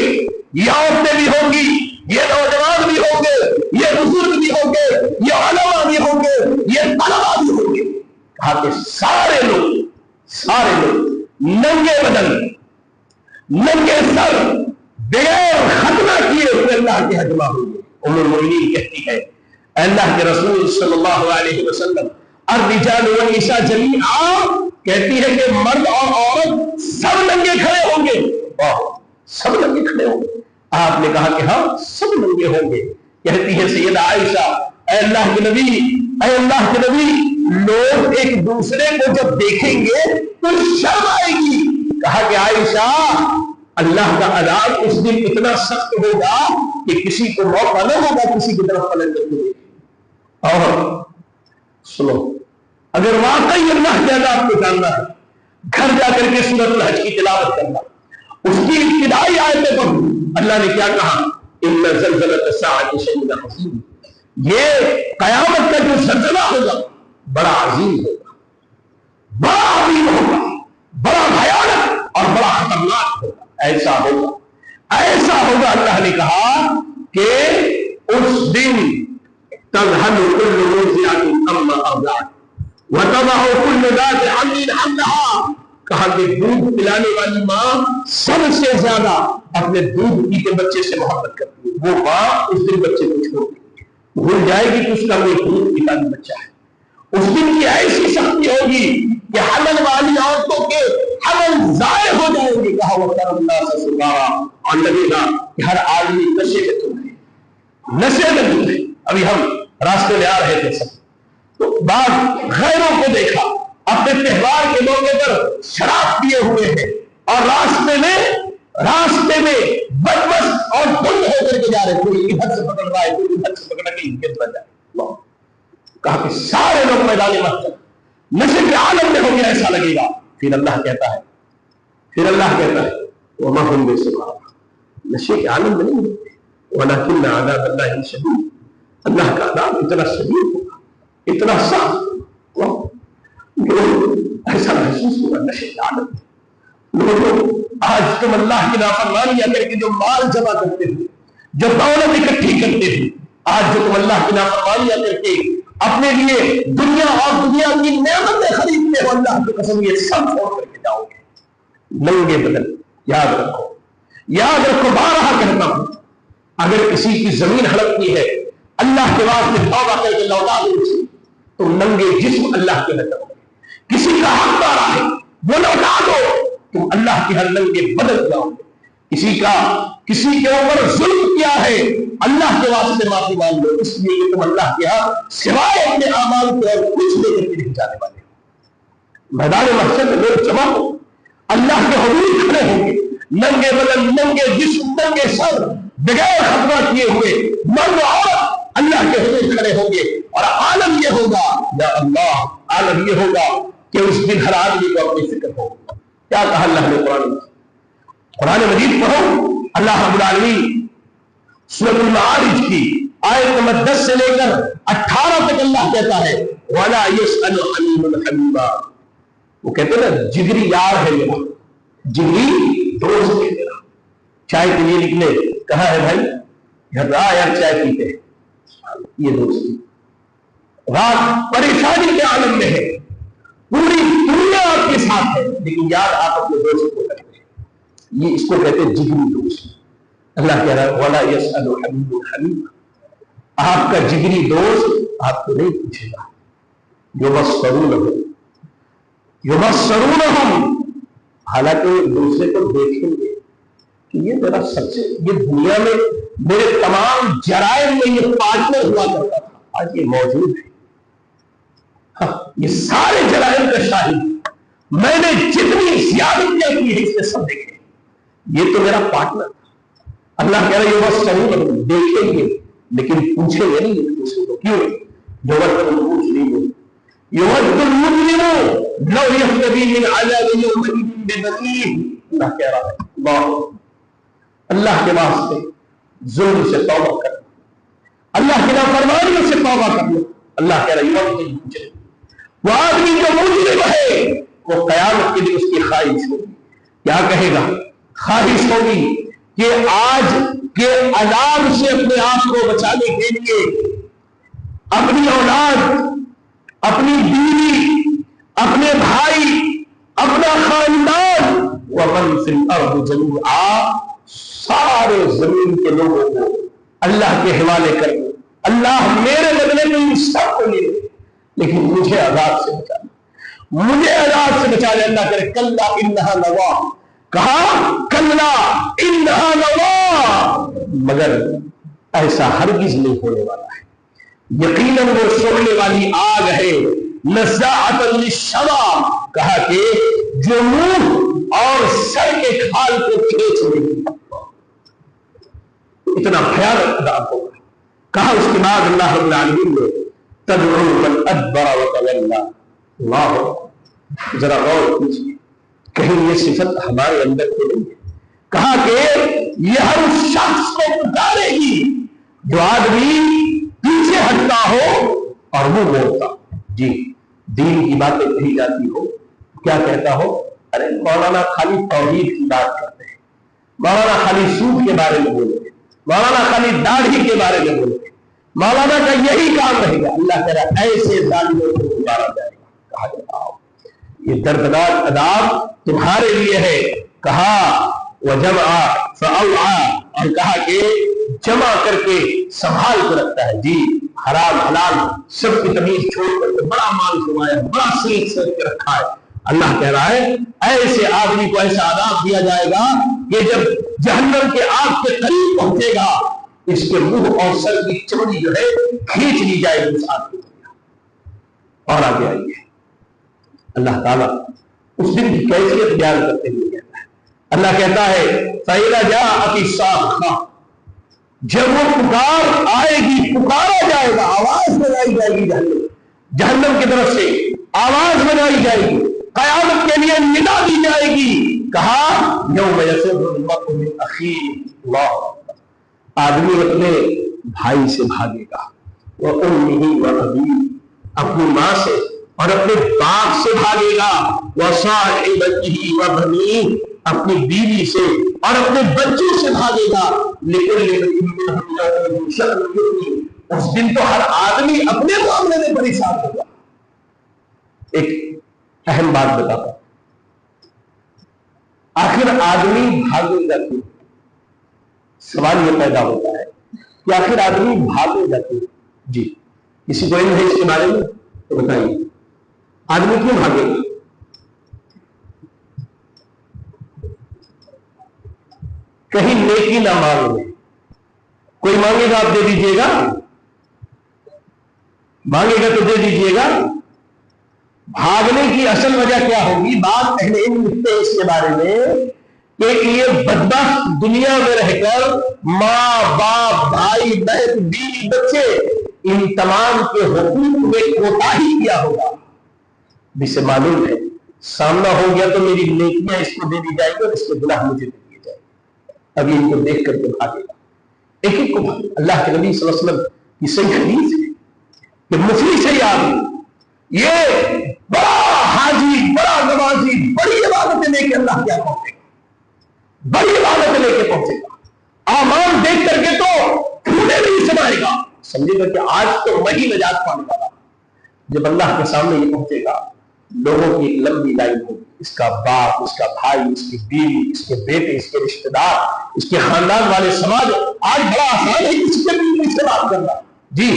یہ عورتیں بھی ہوں گی، یہ نوجوان بھی ہوں گے، یہ بزرگ بھی ہوں گے، یہ علماء بھی ہوں گے، یہ طلباء بھی ہوں گے. کہا کہ سارے لوگ ننگے بدن، ننگے سر، بغیر ختنہ کیے ہوئے اللہ کے ہاں جمع ہوں گے. ام المؤمنین کہتی ہے اے اللہ کے رسول صلی اللہ علیہ وسلم، الرجال والنساء جمیعا، کہتی ہے کہ مرد اور عورت سب ننگے کھڑے ہوں گے. سب ننگے کھڑے ہوں گے. آپ نے کہا کہ ہاں سب ننگے ہوں گے. کہتی ہے سیدہ عائشہ اے اللہ کے نبی، لوگ ایک دوسرے کو جب دیکھیں گے تو شرم آئے گی. کہا کہ عائشہ اللہ کا عذاب اس دن اتنا سخت ہوگا کہ کسی کو موقع نہ ہوگا کسی کی طرف پلٹ کر کے. اور سنو، اگر واقعی اللہ کے عذاب کو جاننا ہے، گھر جا کر کے سورۃ الحج کی تلاوت کرنا، اس کی ابتدائی آیتیں پڑھو. اللہ نے کیا کہا؟ ان زلزلۃ الساعۃ شیء عظیم. یہ قیامت کا جو زلزلہ ہوگا بڑا عظیم ہوگا، بڑا عظیم ہوگا، بڑا بھیانک اور بڑا خطرناک ہوگا. ایسا ہوگا اللہ نے کہا کہ اس دن تذهل كل مرضعة عما ارضعت وتضع كل ذات حمل حملها. کہا کہ دودھ پلانے والی ماں سب سے زیادہ اپنے دودھ پیتے بچے سے محبت کرتی ہے. وہ ماں اس دن بچے کو چھوڑ بھول جائے گی کہ اس کا کوئی دودھ پیتا بچہ ہے. اس دن کی ایسی سختی ہوگی کہ حمل والی عورتوں کے حمل ضائع ہو جائیں گے. کہا وہ کرم اللہ سے سکارا، اور لگے گا کہ ہر آدمی نشے میں تم ہے، نشے میں تم ہے. ابھی ہم راستے میں آ رہے تھے سب، تو بعض غیروں کو دیکھا اپنے تہوار کے موقع پر شراب پیے ہوئے ہیں اور راستے میں بدمست اور دھند ہو کر کے جا رہے. کوئی ادھر سے پکڑ رہا ہے، کوئی ادھر سے پکڑ کے گر رہا ہے. کہا کہ سارے لوگ میدان محشر نشے کے عالم میں ہو گیا ایسا لگے گا. پھر اللہ کہتا ہے وما هم بسکارى، نشے کے عالم میں نہیں ہوتے، ولكن عذاب اللہ شدید. اللہ کا عذاب اتنا شدید ہوگا، اتنا سخت ایسا محسوس ہوگا نشے کے عالم میں. لوگوں آج تم اللہ کی نافرمانیاں کر کے جو مال جمع کرتے ہو، جو دولت اکٹھی کرتے ہو، آج جو تم اللہ کی نافرمانیاں کر کے اپنے لیے دنیا اور دنیا کی نعمتیں خریدتے ہو، اللہ کی قسم یہ سب چھوڑ کر کے جاؤ گے ننگے بدن. یاد رکھو بارہا کہتا ہوں، اگر کسی کی زمین ہڑپتی ہے اللہ کے واسطے توبہ کر کے لوٹا دو اسے، تو ننگے جسم اللہ کے نظر ہو. کسی کا حق آ رہا ہے وہ لوٹا دو، تم اللہ کے ہر ننگے بدل جاؤ گے. کسی کے اوپر ظلم کیا ہے اللہ کے واسطے معافی مانگ لو، اس لیے کہ تم اللہ کے ہاں سوائے اپنے اعمال کے اور کچھ لے کر کے نہیں جانے والے. میدان محشر میں لوگ جمع ہو، اللہ کے حضور کھڑے ہوں گے، ننگے بدن، ننگے جسم، ننگے سر، بغیر خطرہ کیے ہوئے مرد عورت اللہ کے حضور کھڑے ہوں گے. اور عالم یہ ہوگا، یا اللہ، عالم یہ ہوگا کہ اس دن ہر آدمی کو اپنی فکر ہو. کیا کہا اللہ نے قرآن مجید پڑھو. اللہ رب العالمین سورۃ المعارج کی آیت نمبر 10 سے لے کر 18 تک اللہ کہتا ہے وَلَا يَسْأَلُ حَمِيمٌ حَمِيمًا. وہ کہتے ہیں نا جگری یار ہے میرا، جگری دوست ہے میرا. چائے کے لیے نکلے، کہا ہے بھائی گھر آ یار چائے پیتے ہیں. یہ دوستی رات پریشانی کے عالم میں ہے، پوری دنیا آپ کے ساتھ ہے، لیکن یاد آپ اپنے دوست کو کرتے ہیں. یہ اس کو کہتے ہیں جگری دوست. اللہ کہہ رہا ہے وَلَا يَسْأَلُ حَمِيمٌ حَمِيمًا. آپ کا جگری دوست آپ کو نہیں پوچھے گا. يُبَصَّرُونَهُمْ، حالانکہ دوسرے کو دیکھیں گے کہ یہ میرا سب سے، یہ دنیا میں میرے تمام جرائم میں یہ پارٹنر ہوا کرتا تھا، آج یہ موجود ہے. یہ سارے جرائم کا شاہد، میں نے جتنی زیادتیاں کی ہے اس نے سب دیکھے، یہ تو میرا پارٹنر تھا. اللہ کہہ رہا ہے یہ بس ضرور دیکھیں گے لیکن پوچھیں گے نہیں ایک دوسرے کو. کیوں؟ يود المجرم لو يفتدي من عذاب يومئذ ببنيه. اللہ کہہ رہا ہے اللہ کے واسطے ظلم سے توبہ کرنا، اللہ کی نافرمانیوں سے توبہ کرنا. اللہ کہہ رہا ہے وہ آدمی جو مجرم ہے وہ قیامت کے لیے اس کی خواہش ہوگی، کیا کہے گا؟ خواہش ہوگی کہ آج کے عذاب سے اپنے آپ کو بچانے کے لیے اپنی اولاد، اپنی بیوی، اپنے بھائی، اپنا خاندان، ومن فی الارض جميعا، سارے زمین کے لوگوں کو اللہ کے حوالے کر دو، اللہ میرے بدلے میں ان سب کو لے لے، لیکن مجھے عذاب سے بچا لے، مجھے عذاب سے بچا لے۔ اللہ کرے کلا انہا لوا، کہا کلا انہا لوا، مگر ایسا ہرگز نہیں ہونے والا ہے، یقیناً وہ شعلے والی آگ ہے، نزاعۃ للشوا، کہا کہ جو منہ اور سر کے کھال کو کھینچ لے گی، اتنا بھیانک عذاب ہوگا۔ کہا اس کے بعد اللہ رب العالمین نے تدعو من ادبر وتولی، اللہ ذرا غور کیجیے، کہیں یہ صفت ہمارے اندر تو نہیں ہے؟ کہا کہ یہ ہر اس شخص کو پکارے گی جو آدمی پیچھے ہٹتا ہو اور وہ بولتا، جی دین کی باتیں کہی جاتی ہو، کیا کہتا ہو؟ ارے مولانا خالی توحید کی بات کرتے ہیں، مولانا خالی سود کے بارے میں بولتے ہیں، مولانا خالی داڑھی کے بارے میں بولتے ہیں، مولانا کا یہی کام رہے گا۔ اللہ کہہ رہا ہے ایسے ظالموں کو پکارا جائے گا، کہا جائے آؤ یہ دردناک عذاب تمہارے لیے ہے۔ کہا وجمع فاوعى، اور کہا کہ جمع کر کے سنبھال کے رکھتا ہے، جی حرام حلال سب کی تمیز چھوڑ کر کے بڑا مال کمایا، بڑا سیٹ سیٹ کے رکھا ہے۔ اللہ کہہ رہا ہے ایسے آدمی کو ایسا عذاب دیا جائے گا کہ جب جہنم کے آگ کے قریب پہنچے گا اس کے منہ اور سر کی چمڑی جو ہے کھینچ لی جائے گی اس آدمی کو۔ اور آگے آئیے اللہ تعالیٰ اس دن کی کیفیت بیان کرتے ہوئے کہتا ہے، اللہ کہتا ہے فَإِذَا جَاءَتِ الصَّاخَّةُ، جب وہ پکار آئے گی، پکارا جائے گا، آواز بجائی جائے گی، جہنم کی طرف سے آواز بجائی جائے گی، قیامت کے لیے ندا دی جائے گی۔ کہا یوم یفر المرء من اخیہ، اللہ، آدمی اپنے بھائی سے بھاگے گا، وَأُمِّهِ وَأَبِيهِ، اپنی ماں سے اور اپنے باپ سے بھاگے گا، وَصَاحِبَتِهِ وَبَنِيهِ، اپنی بیوی سے اور اپنے بچوں سے بھاگے گا، لِكُلِّ امْرِئٍ مِّنْهُمْ يَوْمَئِذٍ شَأْنٌ يُغْنِيهِ، اس دن تو ہر آدمی اپنے معاملے میں پریشان ہوگا۔ ایک اہم بات بتاتا ہوں، آخر آدمی بھاگے گا کیوں؟ سوال یہ پیدا ہوتا ہے کہ آخر آدمی بھاگے گا کیوں؟ جی کسی کو علم ہے اس کے بارے میں تو بتائیے، آدمی کیوں بھاگے گا؟ کہیں نیکی نہ مانگے، کوئی مانگے گا آپ دے دیجیے گا، مانگے گا تو دے دیجیے گا۔ بھاگنے کی اصل وجہ کیا ہوگی؟ بات اہل علم لکھتے ہیں اس کے بارے میں کہ یہ بدبخت دنیا میں رہ کر ماں باپ بھائی بہن بیوی بچے ان تمام کے حقوق میں کوتاہی کیا ہوگا، جسے معلوم ہے سامنا ہو گیا تو میری نیکیاں اس کو دے دی جائے گی اور اس کے گناہ مجھے دے دیے جائے گے، ابھی ان کو دیکھ کر کے بھاگے گا، ایک ایک کو بھاگے۔ اللہ کے نبی صلی اللہ علیہ وسلم کی صحیح حدیث ہے کہ مفلس ہے یہ آدمی، یہ بڑا حاجی، بڑا نمازی، بڑی عبادتیں لے کے اللہ کیا پہنچے گا، بڑی عبادتیں لے کے پہنچے گا، اعمال دیکھ کر کے تو پھولے نہیں سمائے گا، سمجھے گا کہ آج تو وہی نجات پانے والا۔ جب اللہ کے سامنے یہ پہنچے گا لوگوں کی ایک لمبی لائن ہوگی، اس کا باپ، اس کا بھائی، اس کی بیوی، اس کے بیٹے، اس کے رشتہ دار، اس کے خاندان والے سماج۔ آج بڑا آسان ہے کسی کے بیوی سے بات کرنا، جی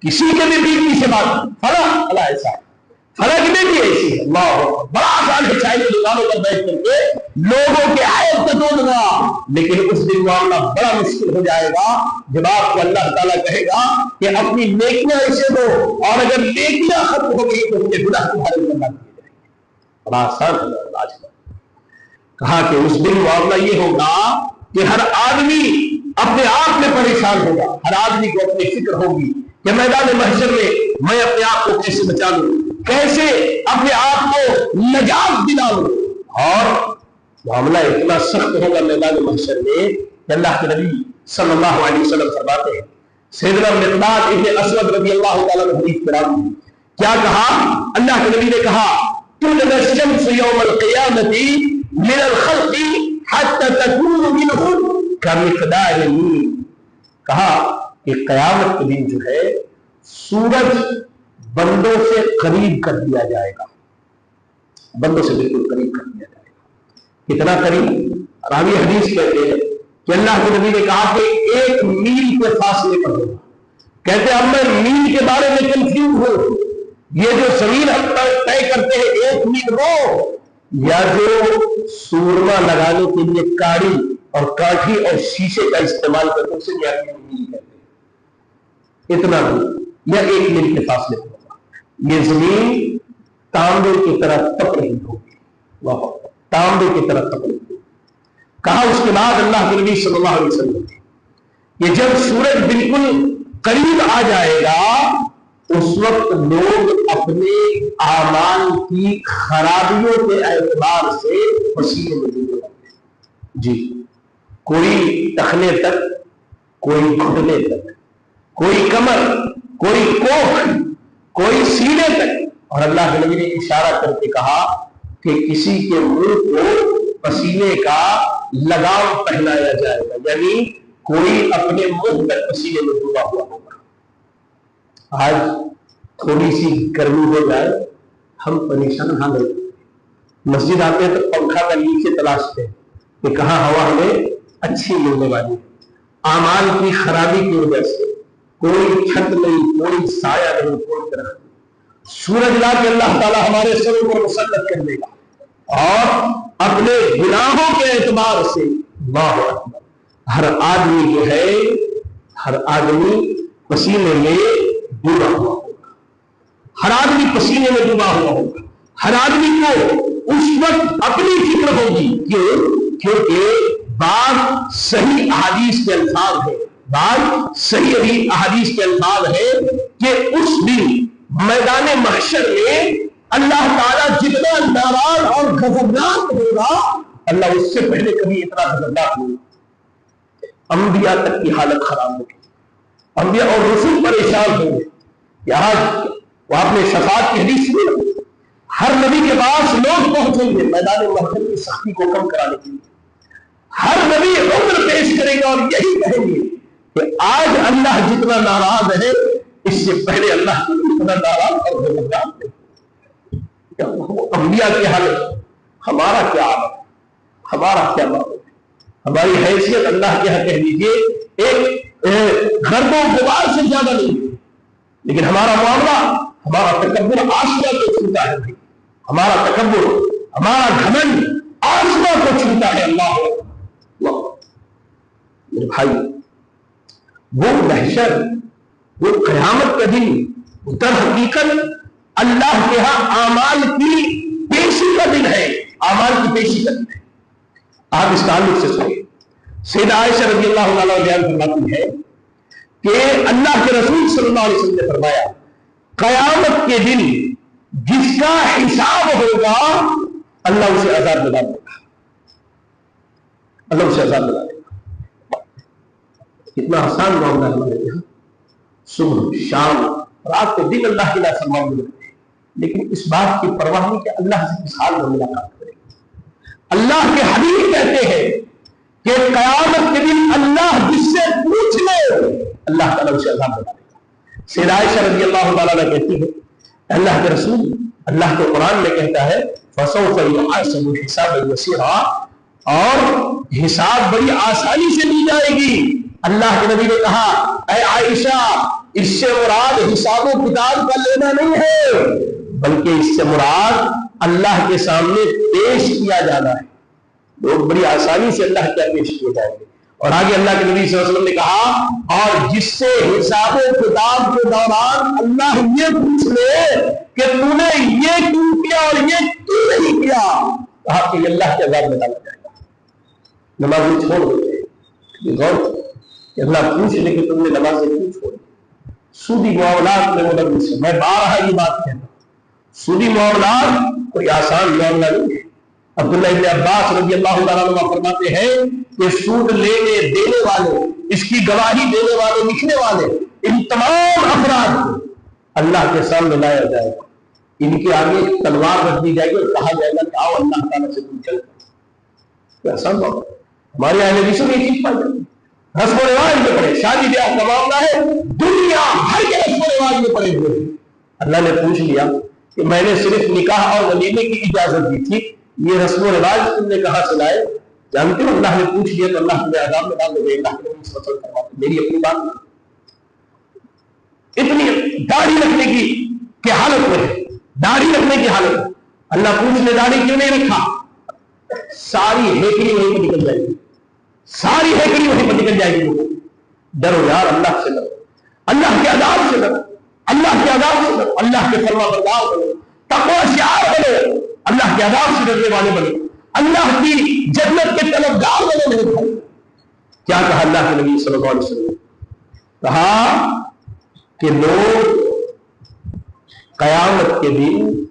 کسی کے بھی بیوی سے بات، فلاں ایسا ہے، فلاں کی بیٹی ایسی ہے، اللہ بڑا آسان ہے چائے کی دکانوں پر بیٹھ کر کے لوگوں کے عیب کو ڈھونڈنا، لیکن اس دن معاملہ بڑا مشکل ہو جائے گا جب آپ کو اللہ تعالیٰ کہے گا کہ اپنی نیکیاں اسے دو، اور اگر نیکیاں ختم ہو گئی تو مجھے گناہ تمہارے اوپر نہ دیے جائیں گے۔ بڑا آسان ہے آج کا۔ کہا کہ اس دن معاملہ یہ ہوگا کہ ہر آدمی اپنے آپ میں پریشان ہوگا، ہر آدمی کو اپنی فکر ہوگی کہ میدان محشر میں اپنے آپ کو کیسے بچا لوں، کیسے اپنے آپ کو نجات دلا لوں۔ اور معاملہ اتنا سخت ہوگا میدان محشر میں کہ اللہ کے نبی صلی اللہ علیہ وسلم فرماتے ہیں، سیدنا مقداد ابن اسود رضی اللہ تعالیٰ عنہ حدیث میں راوی کیا کہا؟ اللہ کے نبی نے کہا تُلْنَ الشَّمْسُ يَوْمَ الْقِيَامَةِ مِنَ الْخَلْقِ حَتَّى تَكُونُ مِنْهُ كَمِقْدَارِ الْمِيلِ. کہا کہ قیامت کے دن جو ہے سورج بندوں سے قریب کر دیا جائے گا، بندوں سے بالکل قریب کر دیا جائے گا. کتنا قریب؟ راوی حدیث کہتے ہیں کہ اللہ کے نبی نے کہا کہ 1 میل کے فاصلے پر ہوگا. کہتے اب میں میل کے بارے میں کنفیوز ہوں، یہ جو زمین ہم طے کرتے ہیں 1 میل وہ، یا جو سورما لگانے کے لیے کاڑی اور کاٹھی اور شیشے کا استعمال کرتے ہیں اسے کیا میل کہتے ہیں. اتنا دور یا 1 میل کے فاصلے پر ہوگا. یہ زمین تانبے کی طرح تپ رہی ہوگی، واہ، تانبے کی طرح تپ رہی ہوگی. کہا اس کے بعد اللہ کے نبی صلی اللہ علیہ وسلم کہ جب سورج بالکل قریب آ جائے گا اس وقت لوگ اپنے اعمال کی خرابیوں کے اعتبار سے پسینے میں ڈوبے ہوں گے. جی، کوئی ٹخنے تک، کوئی گھٹنے تک، کوئی کمر، کوئی کوکھ، کوئی سینے تک. اور اللہ کے نبی نے اشارہ کر کے کہا کہ کسی کے منہ کو پسینے کا لگام پہنایا جائے گا، یعنی کوئی اپنے منہ تک پسینے میں ڈوبا ہوا ہوگا. آج تھوڑی سی گرمی ہو جائے ہم پریشان ہاں گئے. مسجد آتے ہیں تو پنکھا کا نیچے تلاشتے ہیں کہ کہاں ہوا ہمیں اچھی ملنے والی ہے. اعمال کی خرابی کی وجہ سے کوئی چھت نہیں، کوئی سایہ نہیں، کوئی طرح نہیں. سورج لا کے اللہ تعالیٰ ہمارے سروں کو مسلط کر دے گا اور اپنے گناہوں کے اعتبار سے اللہ اکبر ہر آدمی جو ہے، ہر آدمی پسینے میں ڈوبا ہوا ہوگا. ہر آدمی پسینے میں ڈوبا ہوا ہوگا. ہر آدمی کو اس وقت اپنی فکر ہوگی. کیونکہ بعض صحیح احادیث کے الفاظ ہیں، بعض صحیح احادیث کے الفاظ ہیں کہ اس دن میدان محشر میں اللہ تعالیٰ جتنا ناراض اور غضبناک ہوگا، اللہ اس سے پہلے کبھی اتنا غضبناک نہیں. انبیاء تک کی حالت خراب ہوگی، انبیاء اور رسول پریشان ہوں گے. آج وہ آپ نے شفاعت کی حدیث سنی، ہر نبی کے پاس لوگ پہنچیں گے میدان محشر کی سختی کو کم کرانے کے لیے. ہر نبی عذر پیش کرے گا اور یہی کہیں گے کہ آج اللہ جتنا ناراض ہے اس سے پہلے اللہ اتنا ناراض اور غضبناک ہے. انبیاء کی حالت، ہمارا کیا حالت، ہمارا کیا معاملہ ہے. ہماری حیثیت اللہ کے ہاں کہہ دیجیے ایک گرد و غبار سے زیادہ نہیں، لیکن ہمارا معاملہ، ہمارا تکبر آسمان کو چھوتا ہے. ہمارا تکبر، ہمارا گھمنڈ آسمان کو چھوتا ہے. اللہ میرے بھائی، وہ محشر، وہ قیامت کا دن در حقیقت اللہ کے ہاں اعمال کی پیشی کا دن ہے. اعمال کی پیشی کا دن ہے. آپ اس تعلق سے سنیں، سیدہ عائشہ رضی اللہ عنہا بیان فرماتی ہے کہ اللہ کے رسول صلی اللہ علیہ وسلم نے فرمایا قیامت کے دن جس کا حساب ہوگا اللہ اسے عذاب دلا دے گا. اللہ اسے عذاب دلا دے گا. کتنا آسان معاملہ ہے ہمارے یہاں. صبح شام رات کو دن اللہ کی نافرمانی میں، لیکن اس بات کی پرواہ نہیں کہ اللہ سے کس حال میں ملاقات کرے. اللہ کے حبیب کہتے ہیں کہ قیامت کے دن اللہ جس سے پوچھ لے اللہ تعالیٰ اسے عذاب دلا دے گا. سیدہ عائشہ رضی اللہ تعالیٰ عنہ کہتی ہے اللہ کے رسول، اللہ کے قرآن میں کہتا ہے فَسَوْفَ يُحَاسَبُ حِسَابًا يَسِيرًا، اور حساب بڑی آسانی سے لی جائے گی. اللہ کے نبی نے کہا اے عائشہ، اس سے مراد حساب و کتاب کا لینا نہیں ہے، بلکہ اس سے مراد اللہ کے سامنے پیش کیا جانا ہے. لوگ بڑی آسانی سے اللہ کیا پیش کیے جائیں گے. اور آگے اللہ کے نبی صلی اللہ علیہ وسلم نے کہا اور جس سے حساب و کتاب کے دوران اللہ یہ پوچھ لے کہ تو نے یہ کیوں کیا اور یہ کیوں نہیں کیا، کہا کہ اللہ کے عذاب میں ڈالا جائے گا. نمازیں چھوڑ دیتے، غور کہ اللہ پوچھ لے کہ تم نے نمازیں کیوں چھوڑی. سودی معاملات میں ملوث ہے. میں بارہا یہ بات کہتا ہوں، سودی معاملات کوئی آسان معاملہ نہیں ہے. عبداللہ ابن عباس رضی اللہ تعالیٰ عنہ فرماتے ہیں کہ سود لینے دینے والے، اس کی گواہی دینے والے، لکھنے والے، ان تمام افراد کو اللہ کے سامنے لایا جائے گا, ان کے آگے تلوار رکھ دی جائے گی اور کہا جائے گا کہ آؤ اللہ تعالیٰ سے تم چل کر. ایسا ہمارے اہل حدیث میں یہ چیز پائی جاتی ہے. رسم و رواج میں پڑے, شادی بیاہ کا معاملہ ہے, دنیا بھر کے رسم و رواج میں پڑے ہوئے. اللہ نے پوچھ لیا کہ میں نے صرف نکاح اور ولیمے کی اجازت دی تھی, یہ رسم و رواج تم نے کہاں سے لائے؟ جانتے ہو اللہ نے پوچھ لیا تو اللہ تمہیں عذاب میں ڈال دے. اللہ کے نبی صلی اللہ علیہ وسلم میری اپنی بات نہیں, اتنی داڑھی رکھنے کی حالت میں, داڑھی رکھنے کی حالت میں اللہ پوچھ لے داڑھی کیوں نہیں رکھا؟ ساری ہیکڑی وہیں پہ نکل جائے گی, ساری ہیکڑی وہیں پہ نکل جائے گی. ڈرو یار, اللہ سے ڈرو, اللہ کے عذاب سے ڈرو, اللہ کے عذاب سے ڈرو, اللہ کے فرما بردار بنو, تقوی شعار بنو, اللہ کے عذاب سے ڈرنے والے بنو, اللہ کی جنت کے طلبگار بنو. میرے بھائی کیا کہا اللہ کے نبی صلی اللہ علیہ وسلم؟ کہا کہ لوگ قیامت کے دن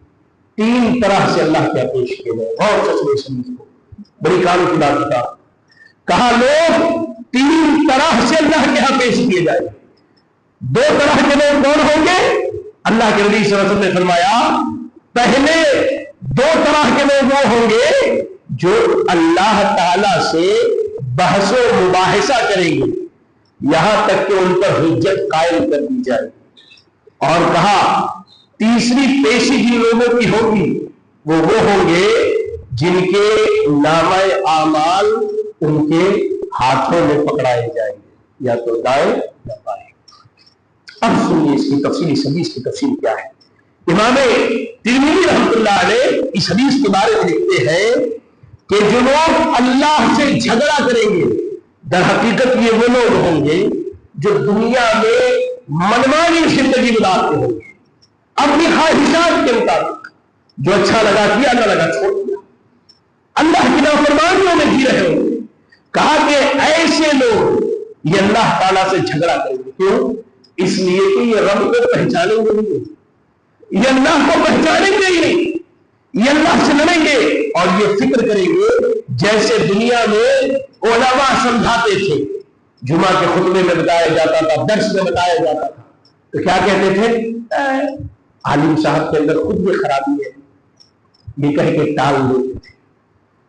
تین طرح سے اللہ کے پیش کیے گئے. اور سچ میں سمجھ کو بڑی کام کی بات تھا. کہا لوگ تین طرح سے اللہ کے یہاں پیش کیے جائیں. دو طرح کے لوگ کون ہوں گے؟ اللہ کے نبی صلی اللہ علیہ وسلم نے فرمایا پہلے دو طرح کے لوگ وہ ہوں گے جو اللہ تعالی سے بحث و مباحثہ کریں گے یہاں تک کہ ان پر حجت قائم کر دی جائے. اور کہا تیسری پیشی جن لوگوں کی ہوگی وہ ہوں گے جن کے نامہ اعمال ان کے ہاتھوں میں پکڑائے جائیں گے, یا تو دائیں یا بائیں. اب سنیے اس کی تفصیلی حدیث کی تفصیل کیا ہے. امام ترمذی رحمۃ اللہ علیہ اس حدیث کے بارے میں لکھتے ہیں کہ جو لوگ اللہ سے جھگڑا کریں گے در حقیقت یہ وہ لوگ ہوں گے جو دنیا میں منمانی زندگی گزارتے ہوں گے, اپنی خواہشات کے مطابق, جو اچھا لگا کیا, نہ لگا چھوڑ دیا, اللہ کی نافرمانیوں میں جی رہے ہوں گے. کہا کہ ایسے لوگ یہ اللہ تعالیٰ سے جھگڑا کریں گے. کیوں؟ اس لیے کہ یہ رب کو پہچانیں گے نہیں, یہ اللہ کو پہچانیں گے ہی نہیں, یہ اللہ سے لڑیں گے اور یہ فکر کریں گے جیسے دنیا میں علماء سمجھاتے تھے, جمعہ کے خطبے میں بتایا جاتا تھا, درس میں بتایا جاتا تھا, تو کیا کہتے تھے؟ عالم صاحب کے اندر خود یہ خرابی ہے, یہ کہہ کے ٹال دیتے تھے.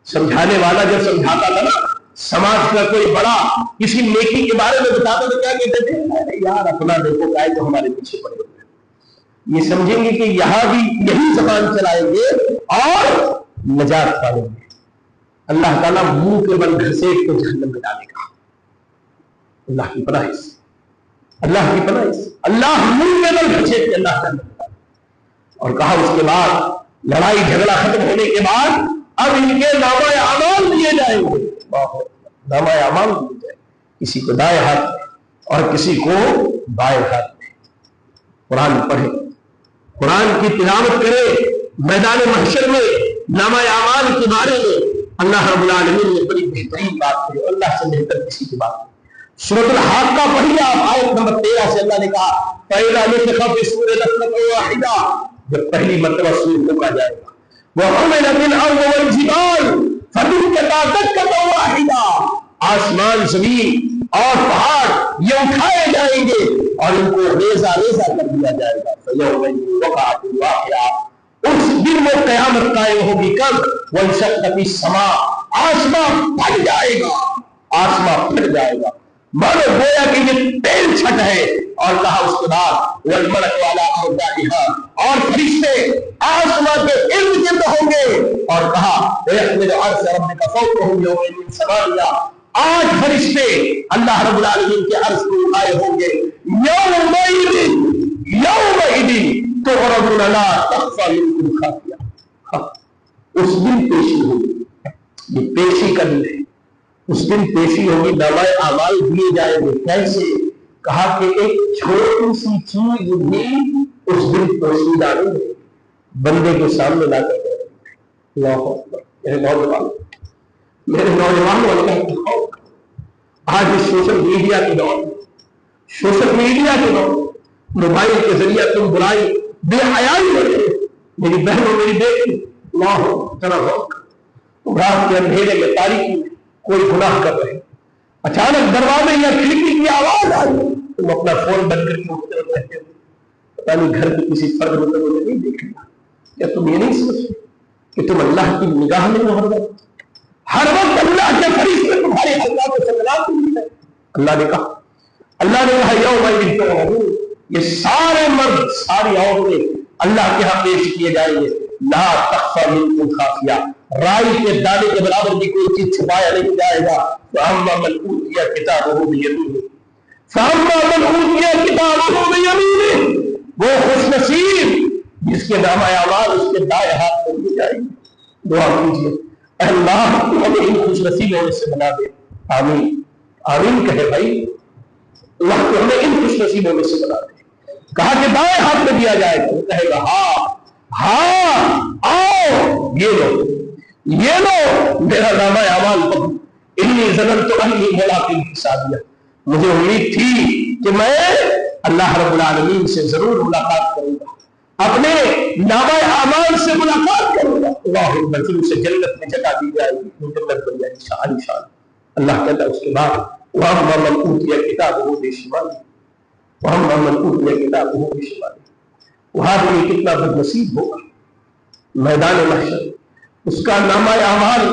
سمجھانے والا جب سمجھاتا تھا نا, سماج کا کوئی بڑا کسی نیکی کے بارے میں بتاتا تو کیا کہتے تھے؟ یار اپنا دیکھو کائے جو ہمارے پیچھے پڑے ہوئے ہیں, یہ سمجھیں گے کہ یہاں بھی یہی زبان چلائیں گے اور نجات پائیں گے. اللہ تعالیٰ منہ کے بل گھسیٹ کے جہنم میں ڈالے گا. اللہ کی پناہ سے, اللہ کی پناہ سے, اللہ منہ کے بل گھسیٹ کے اللہ تعالیٰ. اور کہا اس کے بعد لڑائی جھگڑا ختم ہونے کے بعد اب ان کے نامہ اعمال دیے جائیں گے. نامہ اعمال دیے جائیں, کسی کو دائیں ہاتھ میں اور کسی کو بائیں ہاتھ میں. قرآن پڑھے, قرآن کی تلاوت کرے, میدان محشر میں نامہ اعمال کے بارے میں اللہ رب العالمین نے بڑی بہترین بات کی. اللہ سے بہتر کسی کی بات. سورۃ الحاقہ پڑھیے آپ, آیت نمبر 13 سے اللہ نے کہا فَإِذَا نُفِخَ فِي الصُّورِ نَفْخَةٌ وَاحِدَةٌ, جب پہلی مرتبہ سور پھونکا جائے گا. وَحُمِلَتِ الْأَرْضُ وَالْجِبَالُ فَدُكَّتَا دَكَّةً وَاحِدَةً, آسمان زمین اور پہاڑ یہ اٹھائے جائیں گے اور ان کو ریزہ ریزہ کر دیا جائے گا. فَيَوْمَئِذٍ وَقَعَتِ الْوَاقِعَةُ, اس دن وہ قیامت قائم ہوگی. کب؟ وَانشَقَّتِ السَّمَاءُ, آسمان پھٹ جائے گا, آسمان پھٹ جائے گا. مانو گویا کہ یہ تیل چھٹ ہے. اور کہا اس کے بعد والملک والا ارجائها, اور فرشتے آسمان کے ارد گرد ہوں گے. اور کہا ويحمل عرش ربك فوقهم يومئذ ثمانية, 8 فرشتے اللہ رب العالمین کے عرش کو اٹھائے ہوں گے. یومئذ تعرضون لا تخفى منکم خافیہ, اس دن پیشی ہوگی. یہ پیشی کا دن ہے. اس دن پیشی ہوگی, نامہ اعمال دیے جائیں گے. کیسے؟ کہا کہ ایک چھوٹی سی چیز بھی اس دن پوشیدہ نہیں ہے, بندے کے سامنے لا کر. اللہ اکبر. میرے نوجوانوں اللہ کی خوف. آج اس سوشل میڈیا کے دور, سوشل میڈیا کے دور, موبائل کے ذریعے تم برائی بے حیائی ہوتے. میری بہنوں, میری بیٹی, اللہ اتنا وقت رات کے اندھیرے میں تاریکی میں کوئی گناہ کر رہے, اچانک دروازے یا کھڑکی کی آواز آئی, تم اپنا فون بند کر کے اٹھتے رہتے ہو. پتہ نہیں گھر کے کسی فرد میں تو نہیں دیکھ لیا؟ کیا تم یہ نہیں سمجھتے کہ تم اللہ کی نگاہ میں ہو؟ ہر وقت اللہ کے فرشتے تمہارے حلقہ کو سلام ہے۔ اللہ نے کہا یوم یہ سارے مرد ساری عورتیں اللہ کے ہاں پیش کیے جائیں گے، لا تخفى منکم خافیہ، رائی کے دانے کے برابر بھی کوئی چیز چھپایا نہیں جائے گا۔ فَأَمَّا مَنْ أُوتِيَ كِتَابَهُ بِيَمِينِهِ فَأَمَّا مَنْ أُوتِيَ كِتَابَهُ بِيَمِينِهِ، وہ خوش نصیب جس کے نامہ اعمال اس کے دائیں ہاتھ میں دی جائیں گے۔ دعا کیجیے اے اللہ ہمیں ان خوش نصیبوں میں سے بنا دے۔ آمین آمین کہے بھائی، اللہ کو ہمیں ان خوش نصیبوں میں سے بنا دے۔ کہا کہ دائیں ہاتھ میں دیا جائے گا، وہ کہے گا ہاں آؤ یہ لو میرا نامہ اعمال پڑھو۔ انی ظننت انی ملاق حسابیہ، مجھے امید تھی کہ میں اللہ رب العالمین سے ضرور ملاقات کروں گا، اپنے نامہ اعمال سے ملاقات کروں گا۔ اللہ پھر اسے جنت میں جگہ دی جائے گی، جنت بن جائے گی عالیشان۔ اللہ کہتا ہے اس کے بعد وَأَمَّا مَنْ أُوتِيَ كِتَابَهُ بِشِمَالِهِ وَأَمَّا مَنْ أُوتِيَ كِتَابَهُ بِشِمَالِهِ، وہاں بھی کتنا بد نصیب ہوگا میدان محشر، اس کا نامہ اعمال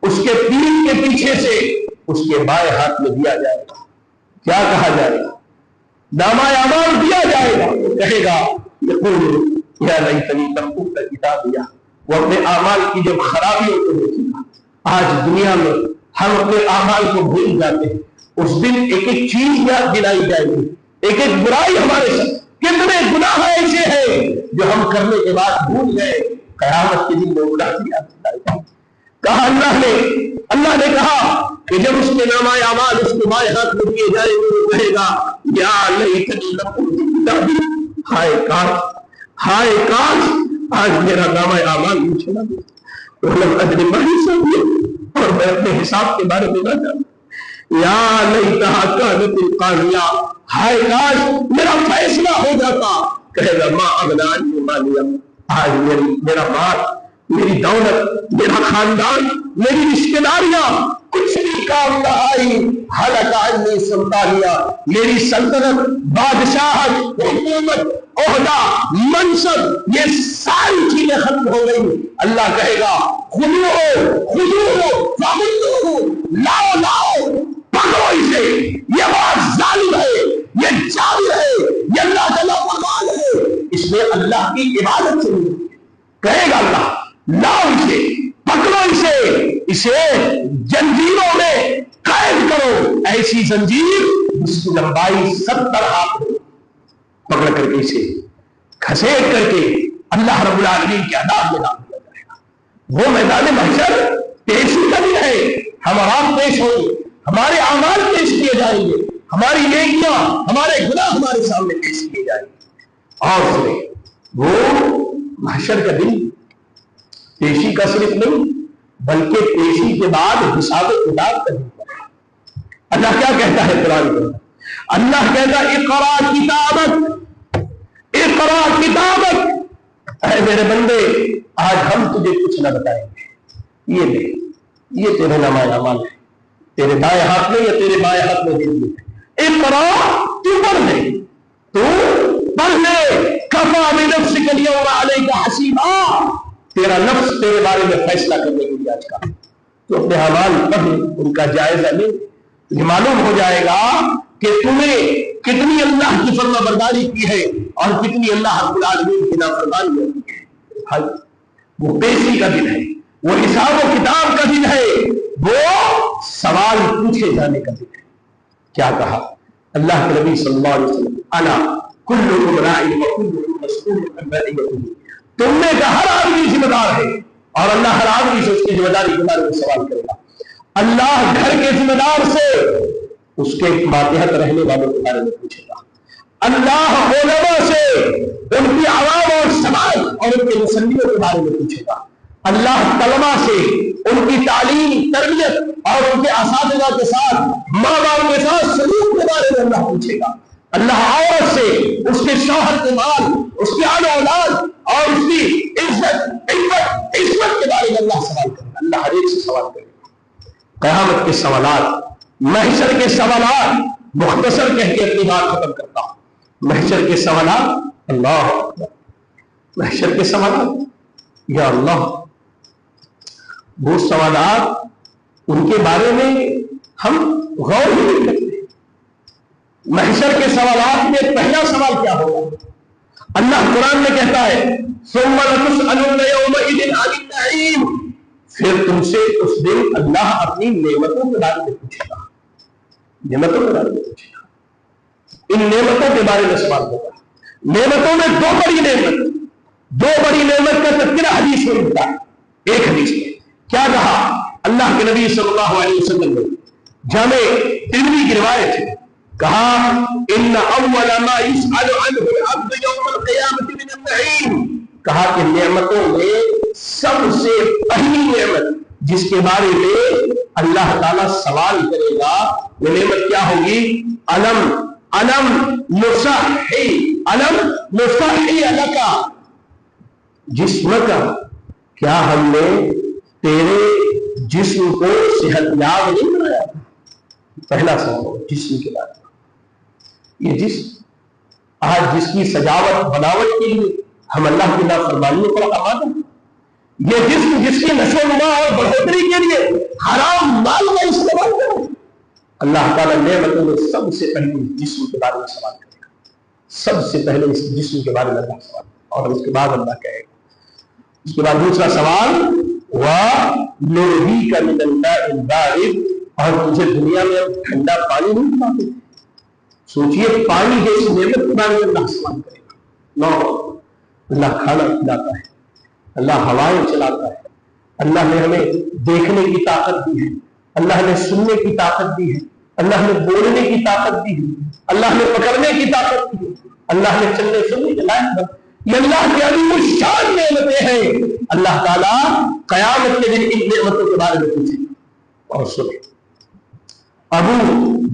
اس کے پیٹھ کے پیچھے سے اس کے بائیں ہاتھ میں دیا جائے گا۔ کیا کہا جائے گا؟ نامہ اعمال دیا جائے گا، وہ کہے گا یقول یا لیتنی لم اوت کتابیہ، وہ اپنے اعمال کی جب خرابیوں کو دیکھے گا۔ آج دنیا میں ہم اپنے اعمال کو بھول جاتے ہیں، اس دن ایک ایک چیز یاد دلائی جائے گی، ایک ایک برائی ہمارے ساتھ، کتنے گناہ ایسے ہیں جو ہم کرنے کے بعد بھول گئے، قیامت کے دن میں گناہ یاد دلائے گا۔ کہا اللہ نے کہا کہ جب اس کے نامہ اعمال اس کے بائیں ہاتھ میں دیے جائیں گے، وہ کہے گا یا لیتنی لم اوت کتابیہ، ہائے کاش آج میرا نامہ اعمال مجھے نہ دے، ولم ادری ما حسابیہ، اور میں اپنے حساب کے بارے میں نہ جانوں۔ یا لیتہا کانت القاضیہ، ہائے کاش میرا فیصلہ ہو جاتا۔ کہے گا ما اغنی عنی مالیہ، آج میرا مال، میری دولت، میرا خاندان، میری رشتہ داریاں کچھ بھی کام نہ آئی۔ ہلک عنی سلطانیہ، میری سلطنت، بادشاہت، حکومت، عہدہ، منصب، یہ ساری چیزیں ختم ہو گئی۔ اللہ کہے گا خذوہ فغلوہ، لاؤ پکڑو اسے، یہ بات ظالم ہے، یہ جابر ہے، یہ اللہ کا فرمان ہے، اس نے اللہ کی عبادت سے کہے گا اللہ لاؤ اسے، پکڑو اسے جنجیروں میں قید کرو، ایسی زنجیر جس کی لمبائی 70 ہاتھ ہو، پکڑ کر کے اسے گھسیٹ کر کے اللہ رب العالمین کے عذاب میں ڈال دیا جائے گا۔ وہ میدان محشر پیشی کا دن ہے، ہم آپ پیش ہوں گے، ہمارے اعمال پیش کیے جائیں گے، ہماری نیکیاں، ہمارے گناہ ہمارے سامنے پیش کیے جائیں گے۔ اور وہ محشر کا دن پیشی کا صرف نہیں بلکہ پیشی کے بعد حساب و کتاب کا دن ہے۔ اللہ کیا کہتا ہے قرآن میں؟ اللہ کہتا ہے اقرا کتابک، اے میرے بندے آج ہم تجھے کچھ نہ بتائیں گے، یہ لے، یہ تیرے نامہ اعمال ہے، تیرے دائیں ہاتھ میں یا تیرے بائیں ہاتھ میں دے دیے۔ اقرا، تو پڑھ لے، تو پڑھ لے، کفا بنفسک اليوم علیک حسیبا، تیرا نفس تیرے بارے میں فیصلہ کرنے کے لیے آج کا تو اپنے اعمال پڑھ، ان کا جائزہ لے، یہ معلوم ہو جائے گا کہ تمہیں کتنی اللہ کی فرما برداری کی ہے اور کتنی اللہ رب العالمین کی نافرمانی ہے۔ بھائی وہ پیشی کا دن ہے، وہ حساب و کتاب کا دن ہے، وہ سوال پوچھے جانے کا دن ہے۔ کیا کہا اللہ کے نبی صلی اللہ علیہ وسلم؟ انا کلکم راع وکلکم مسئول عن رعیتہ، تم میں کا ہر آدمی ذمہ دار ہے اور اللہ ہر آدمی سے اس کی ذمہ داری کے بارے میں سوال کرے گا۔ اللہ گھر کے ذمہ دار سے اس کے ماتحت رہنے والوں کے بارے میں پوچھے گا، اللہ علماء سے ان کی عوام اور سماج اور ان کے مسلموں کے بارے میں پوچھے گا، اللہ طلباء سے ان کی تعلیم، تربیت اور ان کے اساتذہ کے ساتھ، ماں باپ کے ساتھ سلوک کے بارے میں اللہ پوچھے گا، اللہ عورت سے اس کے شوہر کے مال، اس کی آل اولاد اور اس کی عزت کے بارے میں اللہ سوال کرے گا۔ اللہ ہر ایک سے سوال کرے گا۔ قیامت کے سوالات، محشر کے سوالات، مختصر کہہ کے اپنی بات ختم کرتا ہوں۔ محشر کے سوالات اللہ محشر کے سوالات، یا اللہ، وہ سوالات ان کے بارے میں ہم غور ہی نہیں کرتے۔ محشر کے سوالات میں پہلا سوال کیا ہوگا؟ اللہ قرآن میں کہتا ہے ثم لتسألن يومئذ عن النعيم، پھر تم سے اس دن اللہ اپنی نعمتوں کے بارے میں پوچھے گا، نعمتوں کے بارے میں پوچھے گا، ان نعمتوں کے بارے میں سوال ہوگا۔ نعمتوں میں دو بڑی نعمت کا تذکرہ حدیث میں ملتا ہے۔ ایک حدیث میں کیا کہا اللہ کے نبی صلی اللہ علیہ وسلم نے، جامع ترمذی کی روایت ہے، کہا ان اول ما يسأل عنه العبد يوم القيامة من النعيم، کہا کہ نعمتوں میں سب سے پہلی نعمت جس کے بارے میں اللہ تعالیٰ سوال کرے گا وہ نعمت کیا ہوگی؟ علم نصحی لک جسمک، کیا ہم نے تیرے جسم کو صحت یاب نہیں بنایا؟ پہلا سوال جسم کے بارے میں۔ یہ جسم آج جس کی سجاوٹ بناوٹ کے لیے ہم اللہ کی نافرمانیوں پر آمادہ ہیں، یہ جسم جس کی نشو و نما اور بڑھوتری کے لیے حرام مال کا استعمال کریں، اللہ تعالیٰ نعمتوں میں سب سے پہلے جسم کے بارے میں سوال کرے گا۔ سب سے پہلے اس جسم کے بارے میں اللہ سوال، اور اس کے بعد اللہ کہے گا۔ اس کے بعد دوسرا سوال وَنُرْهِيكَ مِنَ الْمَاءِ الْبَارِدِ، اور تجھے دنیا میں ٹھنڈا پانی نہیں پلاتے تھے۔ سوچئے پانی جیسی نعمت کے بارے میں اللہ سوال کرے گا۔ نو، اللہ کھانا کھلاتا ہے، اللہ ہوائیں چلاتا ہے، اللہ نے ہمیں دیکھنے کی طاقت دی ہے، اللہ نے سننے کی طاقت دی ہے، اللہ نے بولنے کی طاقت دی ہے، اللہ نے پکڑنے کی طاقت دی ہے، اللہ نے چلنے پھرنے کے لائق بنا۔ یہ اللہ کی عظیم الشان نعمتیں ہیں۔ اللہ تعالیٰ قیامت کے دن ان نعمتوں کے بارے میں پوچھے گا۔ اور سنیں، ابو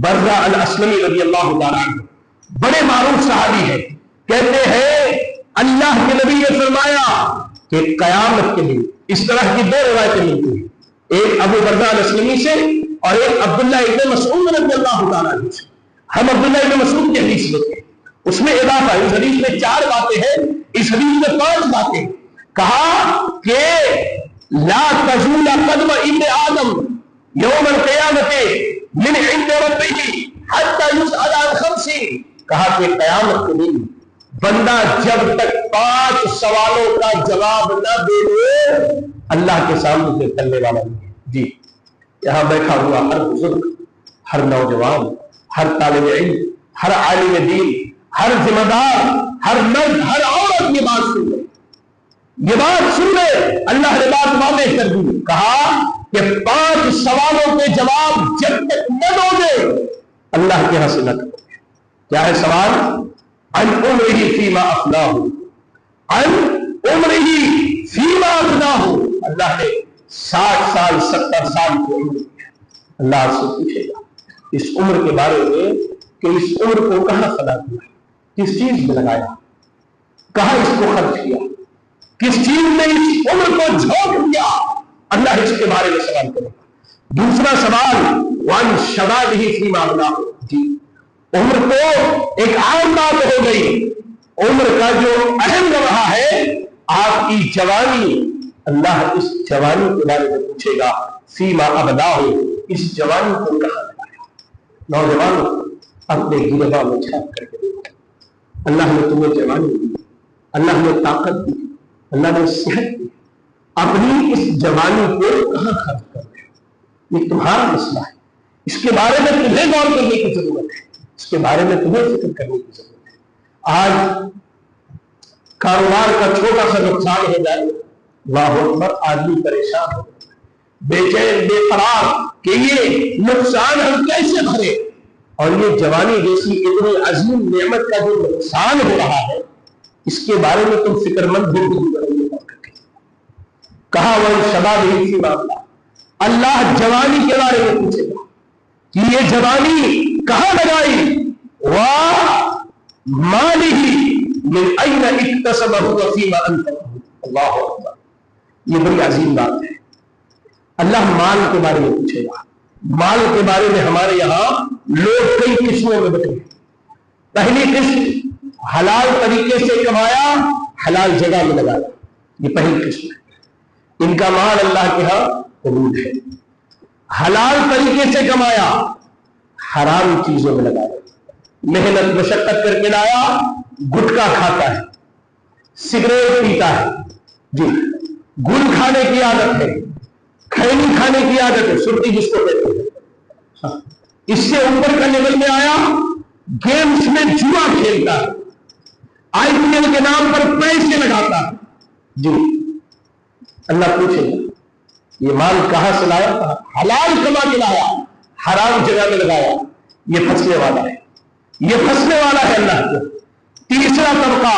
برزہ الاسلمی رضی اللہ تعالیٰ عنہ بڑے معروف صحابی ہیں، کہتے ہیں اللہ کے نبی نے فرمایا کہ قیامت کے دن اس طرح کی دو روایتیں ملتی ہیں، ایک ابو برزہ الاسلمی سے اور ایک عبداللہ ابن مسعود رضی اللہ تعالیٰ عنہ سے۔ ہم عبداللہ ابن مسعود کی حدیث لیتے ہیں، اس میں اضافہ ہے، اس حدیث میں 4 باتیں ہیں، اس حدیث میں 5 باتیں۔ کہا کہ لا تزول قدم ابن آدم یوم القیامت من عند ربہ حتی یسأل عن 5، کہا کہ قیامت کے دن بندہ جب تک 5 سوالوں کا جواب نہ دے دے اللہ کے سامنے سے چلنے والا نہیں ہے۔ جی، یہاں بیٹھا ہوا ہر بزرگ، ہر نوجوان، ہر طالب علم، ہر عالم دین، ہر ذمہ دار، ہر مرد، ہر عورت یہ بات سن لے، یہ بات سن لے۔ اللہ نے بات واضح کر دی، کہا کہ 5 سوالوں کے جواب جب تک نہ دو گے اللہ کے یہاں سے نہ کرو گے۔ کیا ہے سوال؟ عن عمرہ فیما افناہ، عن عمرہ فیما افناہ، اللہ نے 60 سال 70 سال کی عمر دی، اللہ سے پوچھے گا اس عمر کے بارے میں کہ اس عمر کو کہاں فدا کیا، کس چیز میں لگایا، کہاں اس کو خرچ کیا، کس چیز میں اس عمر کو جھونک دیا، اللہ اس کے بارے میں سوال کرے گا۔ دوسرا سوال وان شبابہ فیما ابلاہ، جی، عمر کو ایک عام بات ہو گئی، عمر کا جو اہم لمحہ ہے آپ کی جوانی، اللہ اس جوانی کے بارے میں پوچھے گا، فیما ابلاہ، اس جوانی کو کہاں لگایا۔ نوجوانوں اپنے گربا میں جھانک کر کے دیکھو، اللہ نے تمہیں جوانی دی، اللہ نے طاقت دی، اللہ نے صحت دی، اپنی اس جوانی کو کہاں خرچ کر رہے ہو؟ یہ تمہارا مسئلہ ہے، اس کے بارے میں تمہیں غور کرنے کی ضرورت ہے، اس کے بارے میں تمہیں فکر کرنے کی ضرورت ہے۔ آج کاروبار کا چھوٹا سا نقصان ہو جائے، اللہ اکبر، آدمی پریشان ہو، بے چین، بے قرار کہ یہ نقصان ہم کیسے بھرے، اور یہ جوانی جیسی اتنی عظیم نعمت کا جو نقصان ہو رہا ہے اس کے بارے میں تم فکر مند ہو۔ کہا وہ شباب ہی تھی معاملہ، اللہ جوانی کے بارے میں پوچھے گا کہ یہ جوانی کہاں لگائی، وَمَالِهِ مِنْ أَيْنَ اكْتَسَبَهُ وَفِيمَ أَنْفَقَهُ۔ اللہ اکبر، یہ بڑی عظیم بات ہے۔ اللہ مال کے بارے میں پوچھے گا۔ مال کے بارے میں ہمارے یہاں لوگ کئی قسموں میں بٹے ہیں۔ پہلی قسم حلال طریقے سے کمایا، حلال جگہ میں لگایا، یہ پہلی قسم ہے، ان کا مال اللہ کے ہاں قبول ہے۔ حلال طریقے سے کمایا، حرام چیزوں میں لگایا، محنت مشقت کر کے لایا، گٹکا کھاتا ہے، سگریٹ پیتا ہے، جی گل کھانے کی عادت ہے، کھینی کھانے کی عادت ہے، سرتی جس کو کہتے ہیں، اس سے اوپر کا لیول میں آیا، گیمز میں جوا کھیلتا ہے، آئی پی ایل کے نام پر پیسے لگاتا ہے، جی اللہ پوچھے گا یہ مال کہاں سے لایا؟ حلال کما کے لایا، حرام جگہ میں لگایا، یہ پھنسنے والا ہے، یہ پھنسنے والا ہے اللہ کو۔ تیسرا طبقہ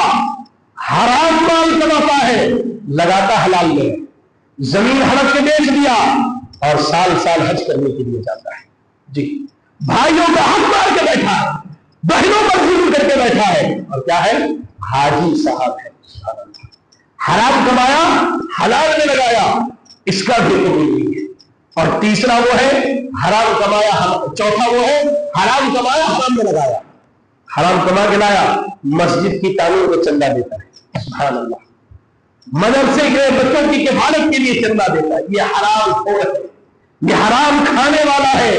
حرام مال کماتا ہے، لگاتا حلال میں، زمین ہڑپ کے بیچ دیا اور سال سال حج کرنے کے لیے جاتا ہے، جی بھائیوں کا حق مار کے بیٹھا ہے، بہنوں پر ظلم کر کے بیٹھا ہے، اور کیا ہے؟ حاجی صاحب ہے۔ حرام کمایا، حلال میں لگایا، اس کا بھی قبول نہیں ہے۔ اور تیسرا وہ ہے حرام کمایا، چوتھا وہ ہے حرام کمایا حرام میں لگایا، حرام کما کے لایا، مسجد کی تعمیر کو چندہ دیتا ہے، سبحان اللہ، مدرسے کے بچوں کی کفالت کے لیے چندہ دیتا ہے، یہ حرام خور ہے، یہ حرام کھانے والا ہے۔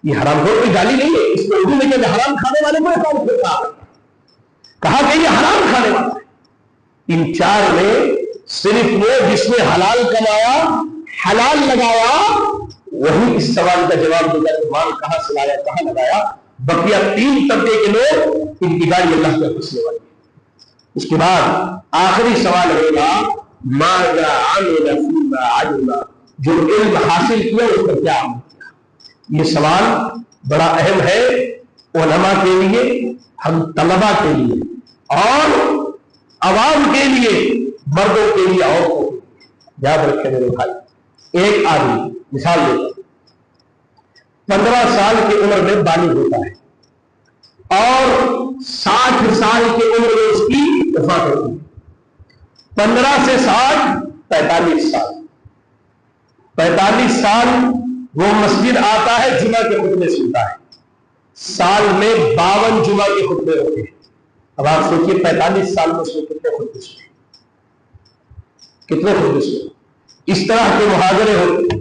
یہ حرام خور کی گالی نہیں ہے، اس کو اردو میں کہتے ہیں حرام کھانے والے کو حرام خور کہا کہ یہ حرام کھانے والا ہے۔ ان چار میں صرف وہ جس نے حلال کمایا، حلال لگایا، وہی اس سوال کا جواب دے گا کہ مال کہاں سے لایا، کہاں لگایا۔ بقیہ تین طبقے کے لوگ ان کی گاڑی اللہ کے پھنسنے والی ہے۔ اس کے بعد آخری سوال ہوگا ماذا عمل فيما علم، جو علم حاصل کیا اس پر کیا عمل کیا۔ یہ سوال بڑا اہم ہے علماء کے لیے، ہم طلباء کے لیے، اور عوام کے لیے، مردوں کے لیے، عورتوں کے لیے۔ یاد رکھیں میرے بھائی، ایک آدمی مثال دیتا 15 سال کی عمر میں بالغ ہوتا ہے اور 60 سال کی عمر میں اس کی وفات ہوتی ہے۔ 15 سے 60 45 سال، 45 سال وہ مسجد آتا ہے، جمعہ کے خطبے سنتا ہے، سال میں 52 جمعہ کے خطبے ہوتے ہیں۔ اب آپ سوچئے 45 سال میں اس میں کتنے خطبے سنے، کتنے خطبے سنے۔ اس طرح کے محاضرے ہوتے ہیں،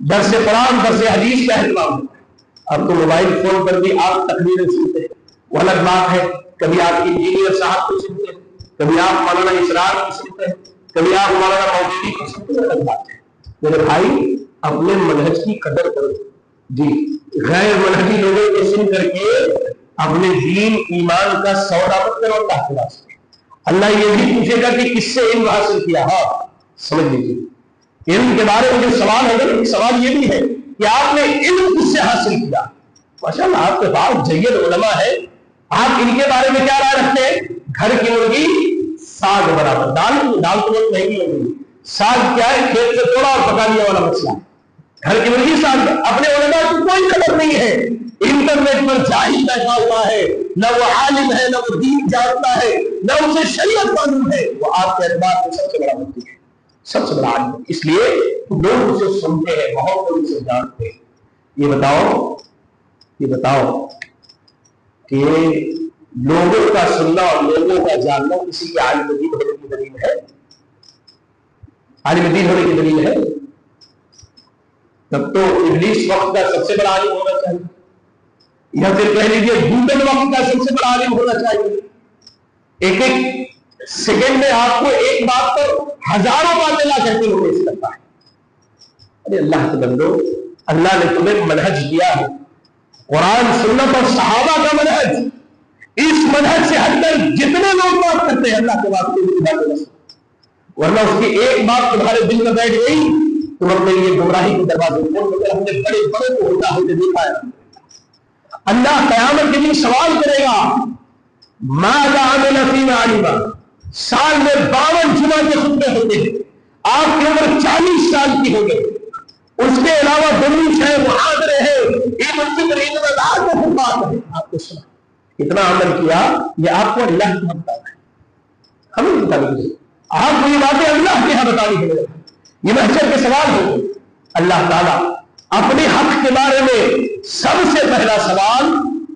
درس قرآن، درس حدیث کا اہتمام ہوتا ہے۔ اب تو موبائل فون پر بھی آپ تقریریں سنتے ہیں، وہ الگ بات ہے، کبھی آپ انجینئر صاحب کو سنتے ہیں، کبھی آپ مولانا اسرار کو سنتے ہیں، کبھی آپ مولانا مودودی کو سنتے ہیں، الگ بات ہے۔ میرے بھائی اپنے منہج کی قدر کرو، جی غیر منہجی لوگوں کو سن کر کے اپنے دین ایمان کا سودا مت کرو اللہ کے واسطے۔ اللہ یہ بھی پوچھے گا کہ کس سے علم حاصل کیا، ہاں سمجھ لیجیے، علم کے بارے میں جو سوال ہے، ایک سوال یہ بھی ہے کہ آپ نے علم کس سے حاصل کیا۔ ماشاءاللہ آپ کے پاس جید علماء ہے، آپ ان کے بارے میں کیا رائے رکھتے ہیں؟ گھر کی مرغی ساگ برابر، دال تو بہت مہنگی ہو گئی، ساگ کیا ہے؟ کھیت سے توڑا اور پکا لیا والا مسئلہ۔ گھر کی مرغی ساگ، اپنے علماء کی کوئی قدر نہیں ہے، انٹرنیٹ پر جاہل بیٹھا ہوا ہے، نہ وہ عالم ہے، نہ وہ دین جانتا ہے، نہ اسے شریعت معلوم ہے، وہ آپ کے اعتبار میں سب سے بڑا مفتی ہے، سب سے بڑا عالم ہے۔ اس لیے لوگ اسے سنتے ہیں، بہت لوگ اسے جانتے ہیں۔ یہ بتاؤ کہ لوگوں کا سننا اور لوگوں کا جاننا کسی کے عالم دین ہونے کی دلیل ہے؟ عالم دین ہونے کی دلیل ہے؟ تب تو ابلیس وقت کا سب سے بڑا عالم ہونا چاہیے، یا پھر کہہ لیجیے گوگل وقت کا سب سے بڑا عالم ہونا چاہیے۔ ایک ایک سیکنڈ میں آپ کو ایک بات پر ہزاروں باتیں لا کر کے وہ پیش کرتا ہے۔ ارے اللہ کے بندو، اللہ نے تمہیں منہج دیا ہے، قرآن سنت اور صحابہ کا منہج، اس منہج سے ہٹ کر جتنے لوگ بات کرتے ہیں اللہ کے واسطے، ورنہ اس کی ایک بات تمہارے دل میں بیٹھ گئی، تم اپنے لیے گمراہی کے دروازے کھول دو۔ ہم نے بڑے بڑے کو ہوتا ہوتے دیکھا ہے۔ اللہ قیامت کے دن سوال کرے گا ماذا عمل فيما علم، سال میں 52 جمعہ کے خطبے ہوتے ہیں، آپ کی عمر 40 سال کی ہو گئی، اس کے علاوہ دروش ہے، محاضرے ہیں، عید الفطر، عید الاضحیٰ کا خطبات ہے، آپ کو سنا کتنا عمل کیا، یہ آپ کو اللہ کی بتا ہے، ہمیں بتا دیجیے، آپ کو یہ باتیں اللہ کے یہاں بتانی ہے۔ یہ محشر کے سوال ہو، اللہ تعالیٰ اپنے حق کے بارے میں سب سے پہلا سوال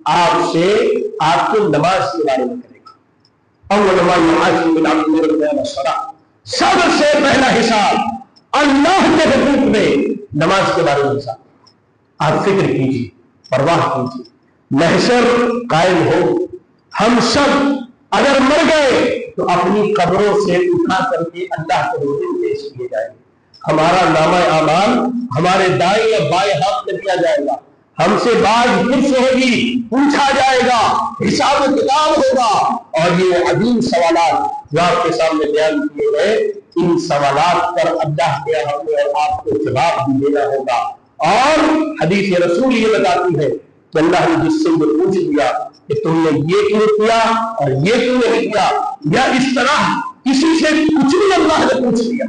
آپ سے، آپ کو نماز کے بارے میں کرے گا۔ اول ما يحاسب العبد يوم القيامة الصلاة، سب سے پہلا حساب اللہ کے حقوق میں نماز کے بارے میں حساب. آپ فکر کیجیے، پرواہ کیجیے، محشر قائم ہو، ہم سب اگر مر گئے تو اپنی قبروں سے اٹھا کر کے اللہ کے حضور پیش کیے جائیں گے. ہمارا نامہ اعمال ہمارے دائیں یا بائیں ہاتھ میں دیا جائے گا، ہم سے باز پرس ہوگی، پوچھا جائے گا، حساب و کتاب ہوگا. اور یہ عظیم سوالات جو آپ کے سامنے بیان کیے گئے، ان سوالات پر اللہ کے ہمیں اور آپ کو جواب بھی دینا ہوگا. اور حدیث رسول یہ بتاتی ہے کہ اللہ نے جس سے یہ پوچھ لیا کہ تم نے یہ کیوں کیا اور یہ کیوں نہیں کیا، یا اس طرح کسی سے کچھ بھی اللہ نے پوچھ لیا،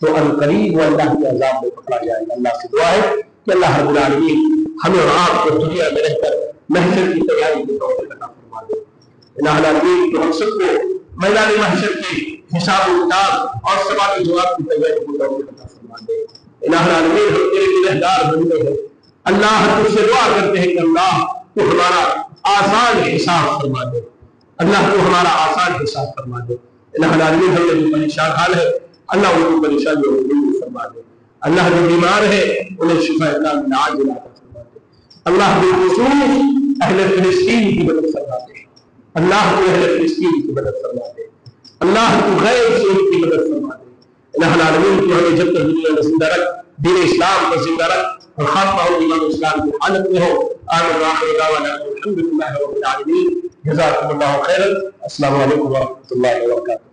تو عنقریب وہ اللہ کے عذاب میں پکڑا جائے گا. اللہ سے دعا ہے کہ اللہ رب العالمین ہمیں اور آپ کو دنیا میں رہ کر محشر کی تیاری کی توفیق عطا فرما دے. الہ العالمین تو ہم سب کو میدان محشر کے حساب و کتاب اور سوال جواب کی تیاری کی توفیق عطا فرما دے. الہ العالمین ہم تیرے گنہگار بندے ہیں، اللہ تجھ سے دعا کرتے ہیں کہ اللہ تو ہمارا آسان حساب فرما دے، اللہ تو ہمارا آسان حساب فرما دے. الہ العالمین ہم جو پریشان حال ہے اللہ ان کی پریشانیوں کو دور فرما دے. اللہ جو بیمار ہے انہیں شفا عاجلہ عطا فرما دے. اللہ بالخصوص اہل فلسطین کی مدد فرما دے. اللہ کو اہل فلسطین کی مدد فرما دے. اللہ کو غیر سے ان کی مدد فرما دے. الہ العالمین کی ہمیں جب تک دنیا میں زندہ رکھ، دین اسلام کو زندہ رکھ، اور خاتمہ ہو ایمان اسلام کی حالت میں ہو. آمین آخر دعوانا الحمدللہ رب العالمین. جزاکم اللہ خیرا. السلام علیکم ورحمۃ اللہ وبرکاتہ.